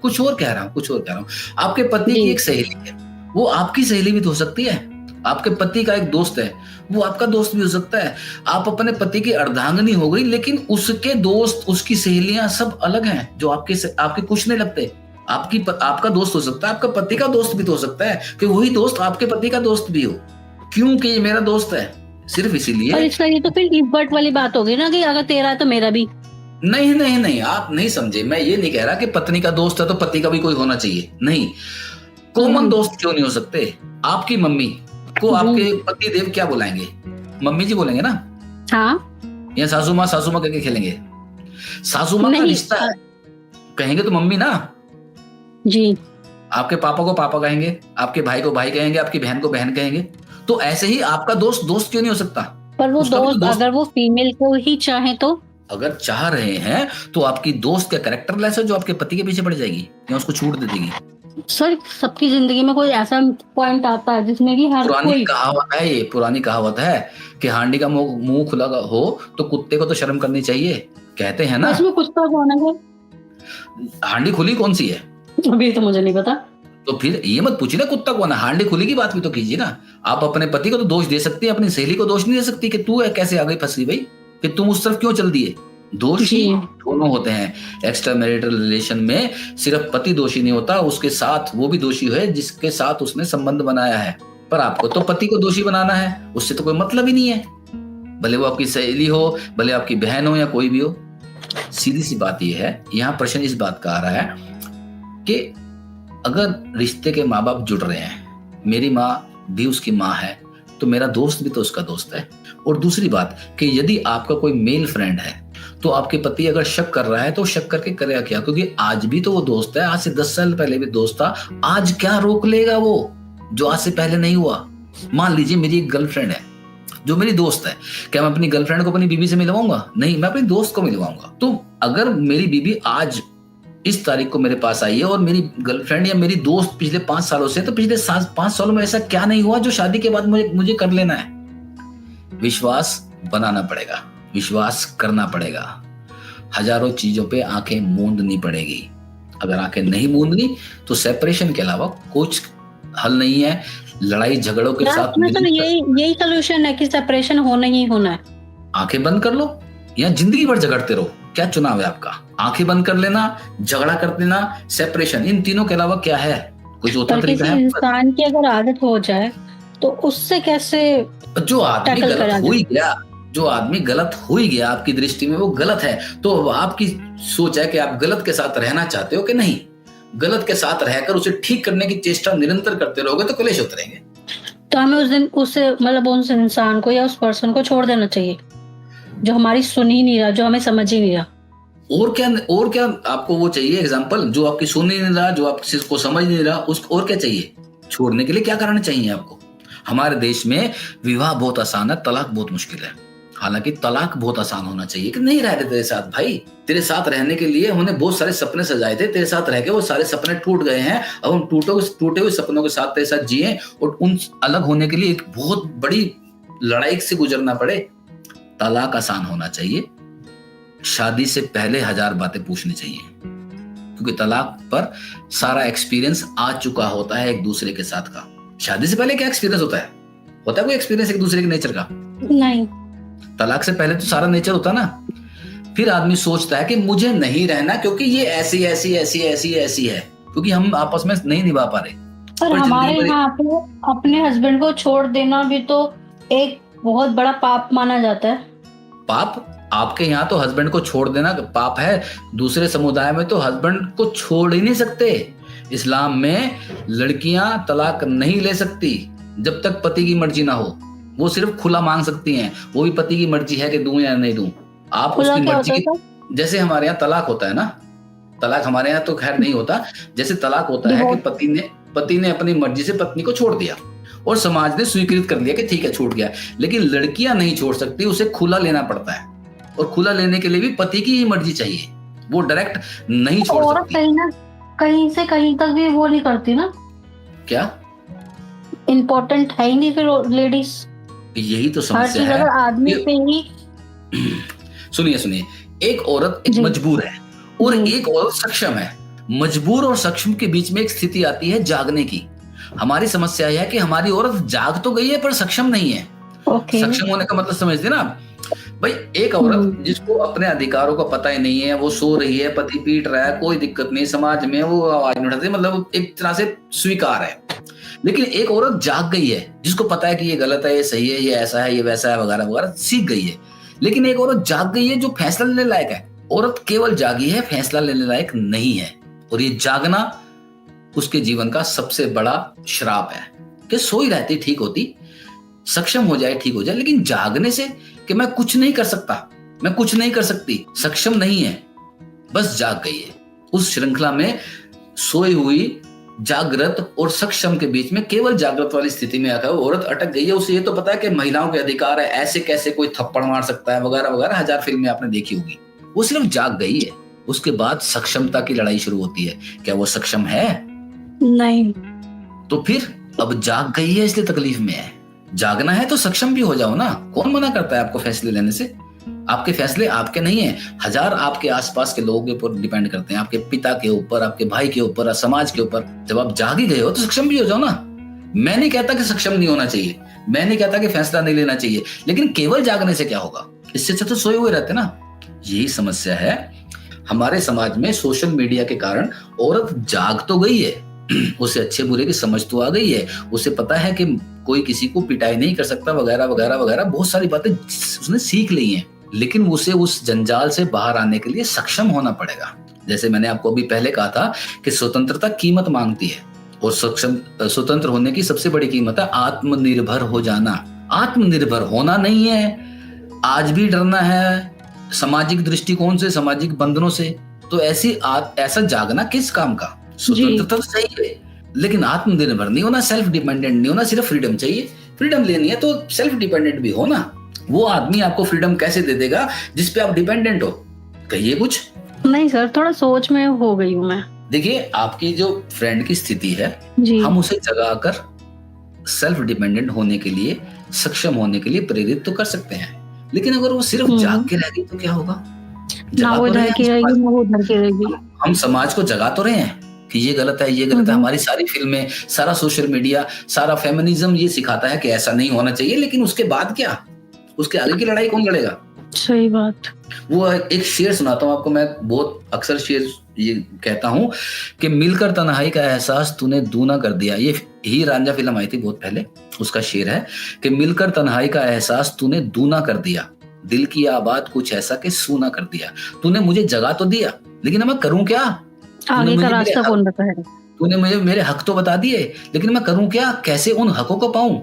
कुछ और कह रहा हूँ। आपके पति की एक सहेली है, वो आपकी सहेली भी तो हो सकती है। आपके पति का एक दोस्त है, वो आपका दोस्त भी हो सकता है। आप अपने पति की अर्धांगिनी हो गई, लेकिन उसके दोस्त, उसकी सहेलियां सब अलग हैं जो आपके कुछ नहीं लगते। आपका दोस्त हो सकता है, आपका पति का दोस्त भी तो हो सकता है कि वही दोस्त आपके पति का दोस्त भी हो। क्योंकि ये मेरा दोस्त है, सिर्फ इसीलिए। ये तो फिर इन्वर्ट वाली बात होगी ना कि अगर तेरा है तो मेरा भी। नहीं, आप नहीं समझे। मैं ये नहीं कह रहा कि पत्नी का दोस्त है तो पति का भी कोई होना चाहिए, नहीं। कॉमन दोस्त क्यों नहीं हो सकते? आपकी मम्मी को आपके पति देव क्या बुलाएंगे? मम्मी जी बोलेंगे ना? हाँ। या सासू माँ करके खेलेंगे? सासू माँ का रिश्ता है, कहेंगे तो मम्मी ना जी। आपके पापा को पापा कहेंगे, आपके भाई को भाई कहेंगे, आपकी बहन को बहन कहेंगे। तो ऐसे ही आपका दोस्त क्यों नहीं हो सकता? पर वो दोस्त अगर वो फीमेल को ही चाहे तो? अगर चाह रहे हैं तो आपकी दोस्त का कैरेक्टरलेस है जो आपके पति के पीछे पड़ जाएगी या उसको छूट दे देगी। सर सबकी जिंदगी में कोई ऐसा पॉइंट आता है जिसमें कि हर पुरानी कहावत है कि हांडी का मुंह खुला हो तो कुत्ते को तो शर्म करनी चाहिए, कहते हैं ना। इसमें कुत्ता कौन है? हांडी खुली कौन सी है? अभी तो मुझे नहीं पता। तो फिर ये मत पूछिए ना कुत्ता कौन है, हांडी खुली की बात भी तो कीजिए ना। आप अपने पति को तो दोष दे सकती है, अपनी सहेली को दोष नहीं दे सकती कि तू कैसे आ गई फंसी भाई, कि तुम उस तरफ क्यों चल दिए। दोषी दोनों होते हैं एक्स्ट्रा मैरिटल रिलेशन में। सिर्फ पति दोषी नहीं होता, उसके साथ वो भी दोषी है जिसके साथ उसने संबंध बनाया है। पर आपको तो पति को दोषी बनाना है, उससे तो कोई मतलब ही नहीं है, भले वो आपकी सहेली हो, भले आपकी बहन हो या कोई भी हो। सीधी सी बात यह है, यहाँ प्रश्न इस बात का आ रहा है कि अगर रिश्ते के माँ बाप जुड़ रहे हैं, मेरी माँ भी उसकी माँ है तो मेरा दोस्त भी तो उसका दोस्त है। और दूसरी बात कि यदि आपका कोई मेल फ्रेंड है तो आपके पति अगर शक कर रहा है तो शक करके करेगा क्या? क्योंकि आज भी तो वो दोस्त है, आज से 10 साल पहले भी दोस्त था। आज क्या रोक लेगा वो जो आज से पहले नहीं हुआ? मान लीजिए मेरी एक गर्लफ्रेंड है जो मेरी दोस्त है, क्या मैं अपनी गर्लफ्रेंड को अपनी बीवी से मिलवाऊंगा? नहीं, मैं अपनी दोस्त को मिलवाऊंगा। तो अगर मेरी बीवी आज इस तारीख को मेरे पास आई है और मेरी गर्लफ्रेंड या मेरी दोस्त पिछले 5 सालों से, तो पिछले 5 सालों में ऐसा क्या नहीं हुआ जो शादी के बाद मुझे कर लेना है? विश्वास बनाना पड़ेगा, विश्वास करना पड़ेगा। हजारों चीजों पे आंखें मूंदनी पड़ेगी। अगर आंखें नहीं मूंदनी तो सेपरेशन के अलावा कुछ हल नहीं है। लड़ाई झगड़ों के साथ तो यही सलूशन है कि सेपरेशन होना ही होना है। आंखें बंद कर लो या जिंदगी भर झगड़ते रहो, क्या चुनाव है आपका? आंखें बंद कर लेना, झगड़ा कर देना, सेपरेशन, इन तीनों के अलावा क्या है? कुछ होता तरीका है? इंसान की अगर आदत हो जाए तो उससे कैसे? जो आदमी गलत हो ही गया, जो आदमी गलत हो ही गया, आपकी दृष्टि में वो गलत है, तो आपकी सोच है कि आप गलत के साथ रहना चाहते हो कि नहीं? गलत के साथ रहकर उसे ठीक करने की चेष्टा निरंतर करते रहोगे तो कलेश होते रहेंगे। तो हमें उस दिन उससे मतलब उस इंसान को या उस पर्सन को छोड़ देना चाहिए जो हमारी सुन ही नहीं रहा, जो हमें समझ ही नहीं रहा। और क्या आपको वो चाहिए? एग्जाम्पल, जो आपकी सुन ही नहीं रहा, जो आपको समझ नहीं रहा, उसको और क्या चाहिए? छोड़ने के लिए क्या करना चाहिए आपको? हमारे देश में विवाह बहुत आसान है, तलाक बहुत मुश्किल है। हालांकि तलाक बहुत आसान होना चाहिए कि नहीं रह रहे तेरे साथ भाई, तेरे साथ रहने के लिए उन्होंने बहुत सारे सपने सजाए थे, तेरे साथ रह के वो सारे सपने टूट गए हैं। अब हम टूटे हुए सपनों के साथ तेरे साथ जिए और उन अलग होने के लिए एक बहुत बड़ी लड़ाई से गुजरना पड़े। तलाक आसान होना चाहिए। शादी से पहले 1000 बातें पूछनी चाहिए, क्योंकि तलाक पर सारा एक्सपीरियंस आ चुका होता है एक दूसरे के साथ का। शादी से पहले क्या एक्सपीरियंस होता है कोई एक्सपीरियंस एक दूसरे के नेचर का? नहीं। तलाक से पहले तो सारा नेचर होता ना। फिर आदमी सोचता है कि मुझे नहीं रहना क्योंकि ये ऐसी है, क्योंकि हम आपस में नहीं निभा पा रहे। पर हमारे यहाँ पे अपने हस्बैंड को छोड़ देना भी तो एक बहुत बड़ा पाप माना जाता है। पाप? आपके यहाँ तो हस्बैंड को छोड़ देना पाप है, दूसरे समुदाय में तो हस्बैंड को छोड़ ही नहीं सकते। इस्लाम में लड़कियां तलाक नहीं ले सकती जब तक पति की मर्जी ना हो। वो सिर्फ खुला मांग सकती हैं, वो भी पति की मर्जी है कि दूं या नहीं दूं। आप उसकी मर्जी की, जैसे हमारे यहाँ तलाक होता है ना, तलाक हमारे यहाँ तो खैर नहीं होता, जैसे तलाक होता है कि पति ने अपनी मर्जी से पत्नी को छोड़ दिया और समाज ने स्वीकृत कर लिया कि ठीक है छूट गया। लेकिन लड़कियां नहीं छोड़ सकती, उसे खुला लेना पड़ता है, और खुला लेने के लिए भी पति की ही मर्जी चाहिए, वो डायरेक्ट नहीं छोड़ सकती। कहीं ना कहीं से कहीं तक भी वो नहीं करती ना। क्या इम्पोर्टेंट है ही नहीं फिर लेडीज? यही तो समस्या है। आदमी पे ही सुनिए, एक औरत एक मजबूर है और एक औरत सक्षम है। मजबूर और सक्षम के बीच में एक स्थिति आती है जागने की। हमारी समस्या यह है कि हमारी औरत जाग तो गई है पर सक्षम नहीं है। सक्षम होने का मतलब समझते ना भाई? एक औरत जिसको अपने अधिकारों का पता ही नहीं है, वो सो रही है, पति पीट रहा है, कोई दिक्कत नहीं, समाज में वो आवाज नहीं उठाती, मतलब एक तरह से स्वीकार है। लेकिन एक औरत जाग गई है जिसको पता है कि ये गलत है, ये सही है, ये ऐसा है, ये वैसा है, वगैरह वगैरह, सीख गई है। लेकिन एक औरत जाग गई है जो फैसला लेने लायक है। औरत केवल जागी है, फैसला लेने लायक नहीं है। और ये जागना उसके जीवन का सबसे बड़ा श्राप है कि सोई रहती ठीक होती, सक्षम हो जाए ठीक हो जाए, लेकिन जागने से कि मैं कुछ नहीं कर सकता, मैं कुछ नहीं कर सकती, सक्षम नहीं है, बस जाग गई है। उस श्रृंखला में सोई हुई जागृत और सक्षम के बीच में केवल जागृत वाली स्थिति में आकर औरत अटक गई है। उसे ये तो पता है कि महिलाओं के अधिकार है, ऐसे कैसे कोई थप्पड़ मार सकता है, वगैरह वगैरह, 1000 फिल्में आपने देखी होगी। वो सिर्फ जाग गई है। उसके बाद सक्षमता की लड़ाई शुरू होती है। क्या वो सक्षम है? नहीं। तो फिर अब जाग गई है इसलिए तकलीफ में है। जागना है तो सक्षम भी हो जाओ ना। कौन मना करता है आपको फैसले लेने से? आपके फैसले आपके नहीं है, 1000 आपके आसपास के लोगों के ऊपर डिपेंड करते हैं, आपके पिता के ऊपर, आपके भाई के ऊपर, समाज के ऊपर। जब आप जाग ही गए हो तो सक्षम भी हो जाओ ना। मैं नहीं कहता कि सक्षम नहीं होना चाहिए, मैं नहीं कहता कि फैसला नहीं लेना चाहिए, लेकिन केवल जागने से क्या होगा? इससे अच्छा तो सोए हुए रहते ना। यही समस्या है हमारे समाज में। सोशल मीडिया के कारण औरत जाग तो गई है, उसे अच्छे बुरे की समझ तो आ गई है, उसे पता है कि कोई किसी को पिटाई नहीं कर सकता, वगैरह वगैरह वगैरह, बहुत सारी बातें उसने सीख ली हैं। लेकिन उसे उस जंजाल से बाहर आने के लिए सक्षम होना पड़ेगा। जैसे मैंने आपको अभी पहले कहा था कि स्वतंत्रता कीमत मांगती है, और स्वतंत्र होने की सबसे बड़ी कीमत है आत्मनिर्भर हो जाना। आत्मनिर्भर होना नहीं है, आज भी डरना है सामाजिक दृष्टिकोण से, सामाजिक बंधनों से। तो ऐसा जागना किस काम का? स्वतंत्रता तो सही है, लेकिन आत्मनिर्भर नहीं होना, सेल्फ डिपेंडेंट नहीं होना। सिर्फ फ्रीडम चाहिए, फ्रीडम लेनी है तो सेल्फ डिपेंडेंट भी हो ना। वो आदमी आपको फ्रीडम कैसे दे देगा जिसपे आप डिपेंडेंट हो? कहिए कुछ। नहीं सर, थोड़ा सोच में हो गई हूँ मैं। देखिए, आपकी जो फ्रेंड की स्थिति है, हम उसे जगाकर सेल्फ डिपेंडेंट होने के लिए, सक्षम होने के लिए प्रेरित तो कर सकते हैं, लेकिन अगर वो सिर्फ जाग के रहेगी तो क्या होगा? ना वो इधर की रहेगी, ना वो उधर की रहेगी। हम समाज को जगा तो रहे हैं कि ये गलत है, ये गलत है। हमारी सारी फिल्में, सारा सोशल मीडिया, सारा फेमिनिज्म ये सिखाता है कि ऐसा नहीं होना चाहिए, लेकिन उसके बाद क्या? उसके आगे की लड़ाई कौन लड़ेगा? सही बात। वो एक शेर सुनाता हूँ आपको, मैं बहुत अक्सर शेर ये कहता हूँ कि मिलकर तन्हाई का एहसास तूने दूना कर दिया। ये हीर रांझा फिल्म आई थी बहुत पहले, उसका शेर है कि मिलकर तन्हाई का एहसास तूने दूना कर दिया, दिल की आबाद कुछ ऐसा कि सूना कर दिया। तूने मुझे जगा तो दिया, लेकिन मैं करूँ क्या? आगे का रास्ता कौन बताएगा? तूने मुझे मेरे हक तो बता दिए, लेकिन मैं करूँ क्या? कैसे उन हकों को पाऊं?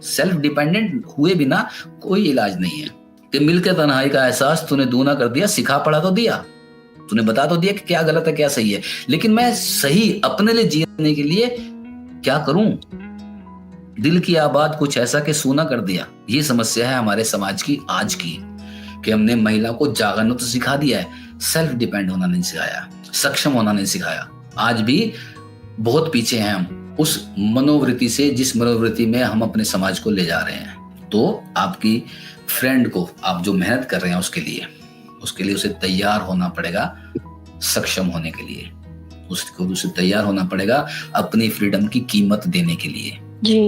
सेल्फ डिपेंडेंट हुए बिना कोई इलाज नहीं है। कि मिलकर तन्हाई का एहसास तूने दूना कर दिया, सिखा पढ़ा तो दिया, तूने बता तो दिया कि क्या गलत है क्या सही है, लेकिन मैं सही अपने लिए जीने के लिए क्या करूं? दिल की आबाद कुछ ऐसा कि सूना कर दिया। ये समस्या है हमारे समाज की आज की, कि हमने महिला को जागना तो सिखा दिया है, सेल्फ डिपेंड होना नहीं सिखाया, सक्षम होना नहीं सिखाया। आज भी बहुत पीछे हैं हम उस मनोवृत्ति से, जिस मनोवृत्ति में हम अपने समाज को ले जा रहे हैं। तो आपकी फ्रेंड को आप जो मेहनत कर रहे हैं उसके लिए उसे तैयार होना पड़ेगा सक्षम होने के लिए, उसे तैयार होना पड़ेगा अपनी फ्रीडम की कीमत देने के लिए जी।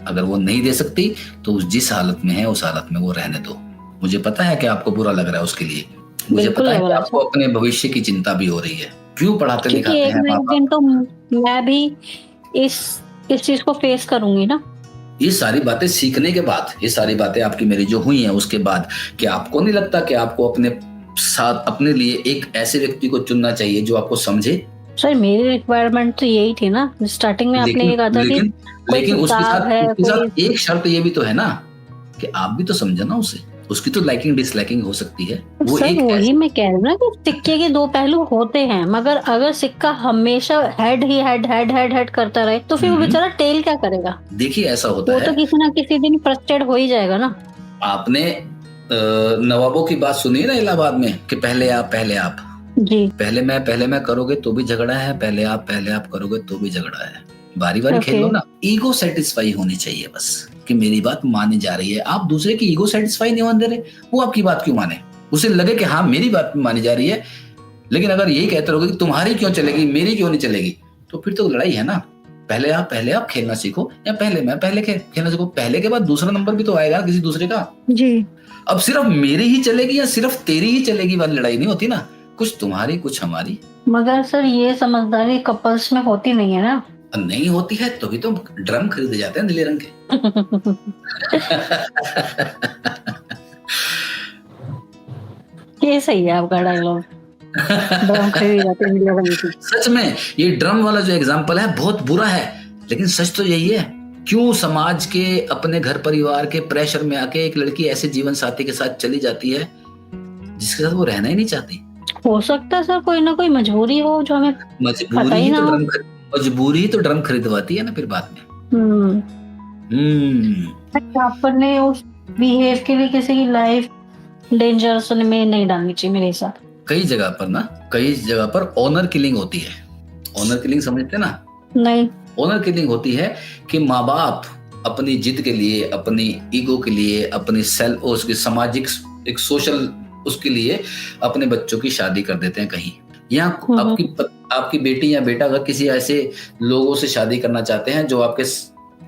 अगर वो नहीं दे सकती तो जिस हालत में है उस हालत में वो रहने दो। मुझे पता है कि आपको बुरा लग रहा है उसके लिए, मुझे पता है कि आपको अपने भविष्य की चिंता भी हो रही है। क्यों पढ़ाते लिखाते हैं एक दिन तो मैं भी इस चीज को फेस करूंगी ना। ये सारी बातें सीखने के बाद, ये सारी बातें आपकी मेरी जो हुई हैं उसके बाद, कि आपको नहीं लगता कि आपको अपने साथ अपने लिए एक ऐसे व्यक्ति को चुनना चाहिए जो आपको समझे? सर मेरी रिक्वायरमेंट तो यही थी ना स्टार्टिंग में, आपने ये कहा था कि लेकिन उसके साथ एक शर्त ये भी तो है ना कि आप भी तो समझे ना उसे, उसकी तो लाइकिंग डिसलाइकिंग हो सकती है। वो सर वही मैं कह रही हूँ ना कि सिक्के के दो पहलू होते हैं, मगर अगर सिक्का हमेशा हेड करता रहे तो फिर वो बेचारा टेल क्या करेगा? देखिए ऐसा होता है, वो तो किसी ना किसी दिन फ्रस्ट्रेट हो ही जाएगा ना। आपने नवाबों की बात सुनी है ना इलाहाबाद में कि पहले आप जी, पहले मैं करोगे तो भी झगड़ा है, पहले आप करोगे तो भी झगड़ा है। बारी खेलो ना। ईगो सेटिस्फाई होनी चाहिए बस कि मेरी बात मानी जा रही है। आप दूसरे की ईगो सेटिस्फाई नहीं होने दे रहे, वो आपकी बात क्यों माने? उसे लगे कि हाँ मेरी बात मानी जा रही है, लेकिन अगर यही कहते रहोगे कि तुम्हारी क्यों चलेगी, मेरी क्यों नहीं चलेगी, तो फिर तो लड़ाई है ना। पहले आप खेलना सीखो, या पहले खेलना सीखो। पहले के बाद दूसरा नंबर भी तो आएगा किसी दूसरे का जी। अब सिर्फ मेरी ही चलेगी या सिर्फ तेरी ही चलेगी वाली लड़ाई नहीं होती ना, कुछ तुम्हारी कुछ हमारी। मगर सर ये समझदारी कपल्स में होती नहीं है ना। नहीं होती है तो भी तो ड्रम खरीदे जाते हैं नीले रंग के। ये सही है आपका डायलॉग। ड्रम खरीदे जाते हैं नीले रंग के। सच में ये ड्रम वाला जो एग्जांपल है बहुत बुरा है, लेकिन सच तो यही है। क्यों समाज के अपने घर परिवार के प्रेशर में आके एक लड़की ऐसे जीवन साथी के साथ चली जाती है जिसके साथ वो रहना ही नहीं चाहती? हो सकता है सर कोई ना कोई मजबूरी हो जो हमें पता ही ना हो। मजबूरी ही तो ड्रम खरीदवाती है ना फिर बाद में। आपने उस बिहेव के लिए किसी की लाइफ डेंजरस में नहीं डालनी चाहिए मेरे हिसाब। कई जगह पर ऑनर किलिंग होती है। ऑनर किलिंग समझते ना? नहीं। ऑनर किलिंग होती है कि माँ बाप अपनी जिद के लिए, अपनी ईगो के लिए, अपनी सेल्फ उसके सामाजिक एक सोशल उसके लिए अपने बच्चों की शादी कर देते हैं कहीं। यहाँ आपकी बेटी या बेटा अगर किसी ऐसे लोगों से शादी करना चाहते हैं जो आपके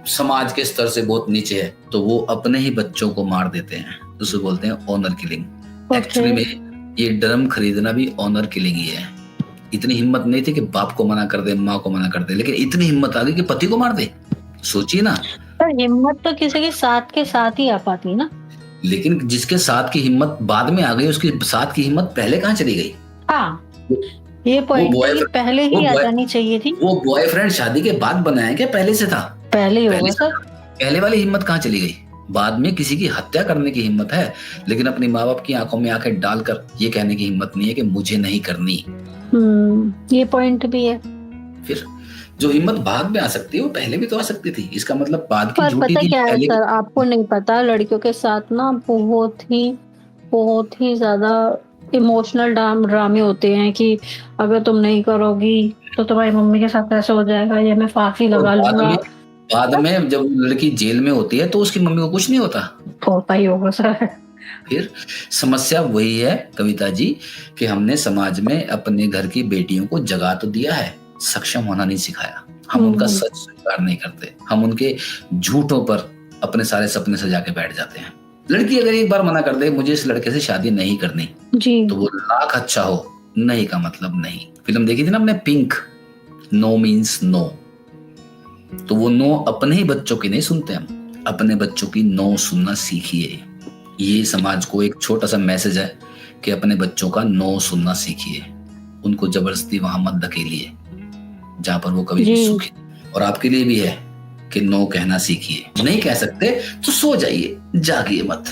समाज के स्तर से बहुत नीचे है, तो वो अपने ही बच्चों को मार देते हैं। उसे बोलते हैं ऑनर किलिंग। एक्चुअली में ये ड्रम खरीदना भी ऑनर किलिंग ही है। इतनी हिम्मत नहीं थी कि बाप को मना कर दे, माँ को मना कर दे, लेकिन इतनी हिम्मत आ गई कि पति को मार दे। सोचिए ना। पर हिम्मत तो किसी के साथ ही आ पाती है ना। लेकिन जिसके साथ की हिम्मत बाद में आ गई, उसकी साथ की हिम्मत पहले कहाँ चली गई? हाँ, ये पॉइंट पहले ही आ जानी चाहिए थी। वो बॉयफ्रेंड शादी के बाद बनाया क्या पहले से था? पहले ही होगा सर। पहले वाली हिम्मत कहाँ चली गई? बाद में किसी की हत्या करने की हिम्मत है, लेकिन अपनी माँ बाप की आंखों में आंखें डालकर ये कहने की हिम्मत नहीं है कि मुझे नहीं करनी। ये पॉइंट भी है। फिर जो हिम्मत बाद में आ सकती है वो पहले भी तो आ सकती थी। इसका मतलब बाद की झूठी थी। क्या है सर, आपको नहीं पता, लड़कियों के साथ ना बहुत ही ज्यादा इमोशनल ड्रामे होते हैं कि अगर तुम नहीं करोगी तो तुम्हारी मम्मी के साथ ऐसा हो जाएगा, ये मैं फांसी लगा लूंगा। बाद में जब लड़की जेल में होती है तो उसकी मम्मी को कुछ नहीं होता ही होगा सर। फिर समस्या वही है कविता जी कि हमने समाज में अपने घर की बेटियों को जगा तो दिया है, सक्षम होना नहीं सिखाया। हम उनका सच स्वीकार नहीं करते, हम उनके झूठों पर अपने सारे सपने सजा के बैठ जाते हैं। लड़की अगर एक बार मना कर दे मुझे इस लड़के से शादी नहीं करनी जी, तो वो लाख अच्छा हो, नहीं का मतलब नहीं। फिल्म देखी थी ना हमने पिंक, नो मीन्स नो। तो वो नो अपने ही बच्चों की नहीं सुनते, हम अपने बच्चों की नो सुनना सीखिए। ये समाज को एक छोटा सा मैसेज है कि अपने बच्चों का नो सुनना सीखिए, उनको जबरदस्ती वहां मत धकेलिए जहां पर वो कभी भी सुखी। और आपके लिए भी है कि नो कहना सीखिए। नहीं कह सकते तो सो जाइए, जागिए मत।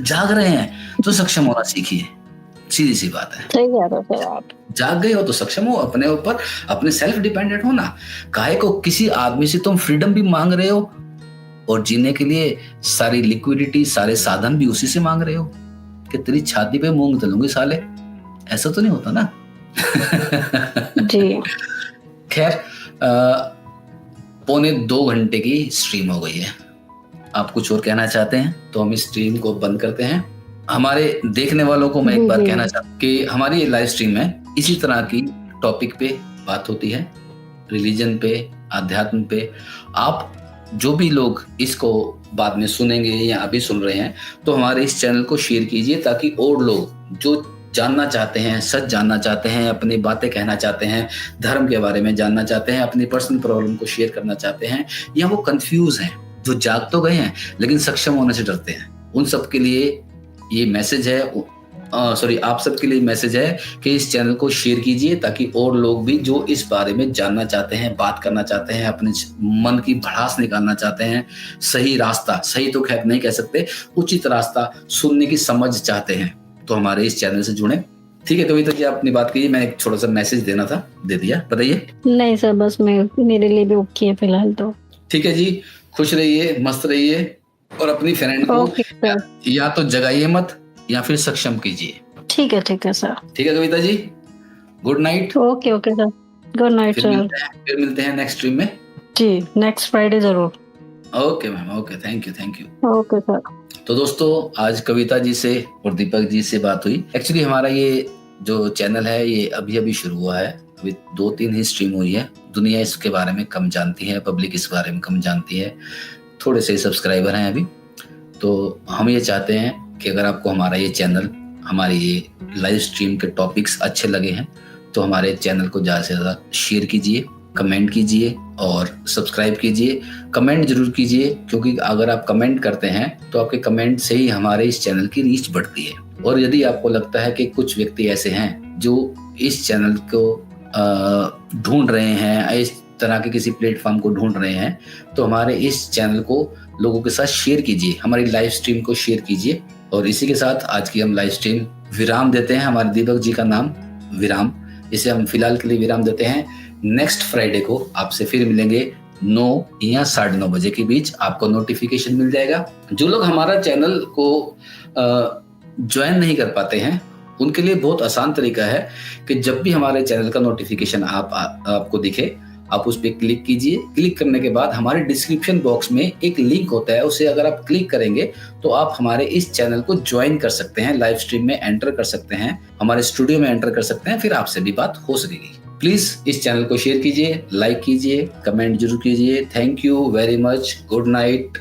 जाग रहे हैं तो सक्षम होना सीखिए, सीधी सी बात है। सही कह रहे हो आप। जाग गए हो तो सक्षम हो, अपने ऊपर, अपने सेल्फ डिपेंडेंट हो ना। काहे को किसी आदमी से तुम फ्रीडम भी मांग रहे हो और जीने के लिए सारी लिक्विडिटी, सारे साधन भी उसी से मांग रहे हो कि तेरी छाती पे मूंग तलूंगी साले। ऐसा तो नहीं होता ना। जी। खैर, 1.25 घंटे की स्ट्रीम हो गई है। आप कुछ और कहना चाहते हैं तो हम इस स्ट्रीम को बंद करते हैं। हमारे देखने वालों को मैं एक बार कहना चाहता हूँ कि हमारी ये लाइव स्ट्रीम में इसी तरह की टॉपिक पे बात होती है, रिलीजन पे, अध्यात्म पे। आप जो भी लोग इसको बाद में सुनेंगे या अभी सुन रहे हैं तो हमारे इस चैनल को शेयर कीजिए, ताकि और लोग जो जानना चाहते हैं, सच जानना चाहते हैं, अपनी बातें कहना चाहते हैं, धर्म के बारे में जानना चाहते हैं, अपनी पर्सनल प्रॉब्लम को शेयर करना चाहते हैं, या वो कंफ्यूज हैं, जो जाग तो गए हैं लेकिन सक्षम होने से डरते हैं, उन सब के लिए ये मैसेज है, आप सबके लिए मैसेज है कि इस चैनल को शेयर कीजिए, ताकि और लोग भी जो इस बारे में जानना चाहते हैं, बात करना चाहते हैं, अपने मन की भड़ास निकालना चाहते हैं, सही रास्ता, सही तो खैर नहीं कह सकते, उचित रास्ता सुनने की समझ चाहते हैं, तो हमारे इस चैनल से जुड़े। ठीक है कविता जी, आप अपनी बात कीजिए, मैं एक छोटा सा मैसेज देना था, दे दिया, बताइए। नहीं सर, बस मेरे लिए भी ओके है फिलहाल तो। ठीक है जी, खुश रहिए, मस्त रहिए, और अपनी फ्रेंड को या तो जगाइए मत या फिर सक्षम कीजिए। ठीक है सर। ठीक है Kavita ji, good night. Okay sir, good night sir. फिर मिलते हैं नेक्स्ट स्ट्रीम में जी, नेक्स्ट फ्राइडे जरूर। Okay ma'am, okay, thank you. Okay sir. तो दोस्तों, आज कविता जी से और दीपक जी से बात हुई। एक्चुअली हमारा ये जो चैनल है ये अभी शुरू हुआ है, अभी 2-3 ही स्ट्रीम हुई है। दुनिया इसके बारे में कम जानती है, पब्लिक इस बारे में कम जानती है, थोड़े से सब्सक्राइबर हैं अभी। तो हम ये चाहते हैं कि अगर आपको हमारा ये चैनल, हमारी ये लाइव स्ट्रीम के टॉपिक्स अच्छे लगे हैं तो हमारे चैनल को ज़्यादा से ज़्यादा शेयर कीजिए, कमेंट कीजिए और सब्सक्राइब कीजिए। कमेंट जरूर कीजिए, क्योंकि अगर आप कमेंट करते हैं तो आपके कमेंट से ही हमारे इस चैनल की रीच बढ़ती है। और यदि आपको लगता है कि कुछ व्यक्ति ऐसे हैं जो इस चैनल को ढूंढ रहे हैं, इस तरह के किसी प्लेटफॉर्म को ढूंढ रहे हैं, तो हमारे इस चैनल को लोगों के साथ शेयर कीजिए, हमारी लाइव स्ट्रीम को शेयर कीजिए। और इसी के साथ आज की हम लाइव स्ट्रीम विराम देते हैं। हमारे दीपक जी का नाम विराम, इसे हम फिलहाल के लिए विराम देते हैं। नेक्स्ट फ्राइडे को आपसे फिर मिलेंगे 9 या 9:30 बजे के बीच। आपको नोटिफिकेशन मिल जाएगा। जो लोग हमारा चैनल को ज्वाइन नहीं कर पाते हैं उनके लिए बहुत आसान तरीका है कि जब भी हमारे चैनल का नोटिफिकेशन आपको दिखे, आप उस पर क्लिक कीजिए। क्लिक करने के बाद हमारे डिस्क्रिप्शन बॉक्स में एक लिंक होता है, उसे अगर आप क्लिक करेंगे तो आप हमारे इस चैनल को ज्वाइन कर सकते हैं, लाइव स्ट्रीम में एंटर कर सकते हैं, हमारे स्टूडियो में एंटर कर सकते हैं, फिर आपसे भी बात हो सकेगी। प्लीज इस चैनल को शेयर कीजिए, लाइक कीजिए, कमेंट जरूर कीजिए। Thank you very much, good night.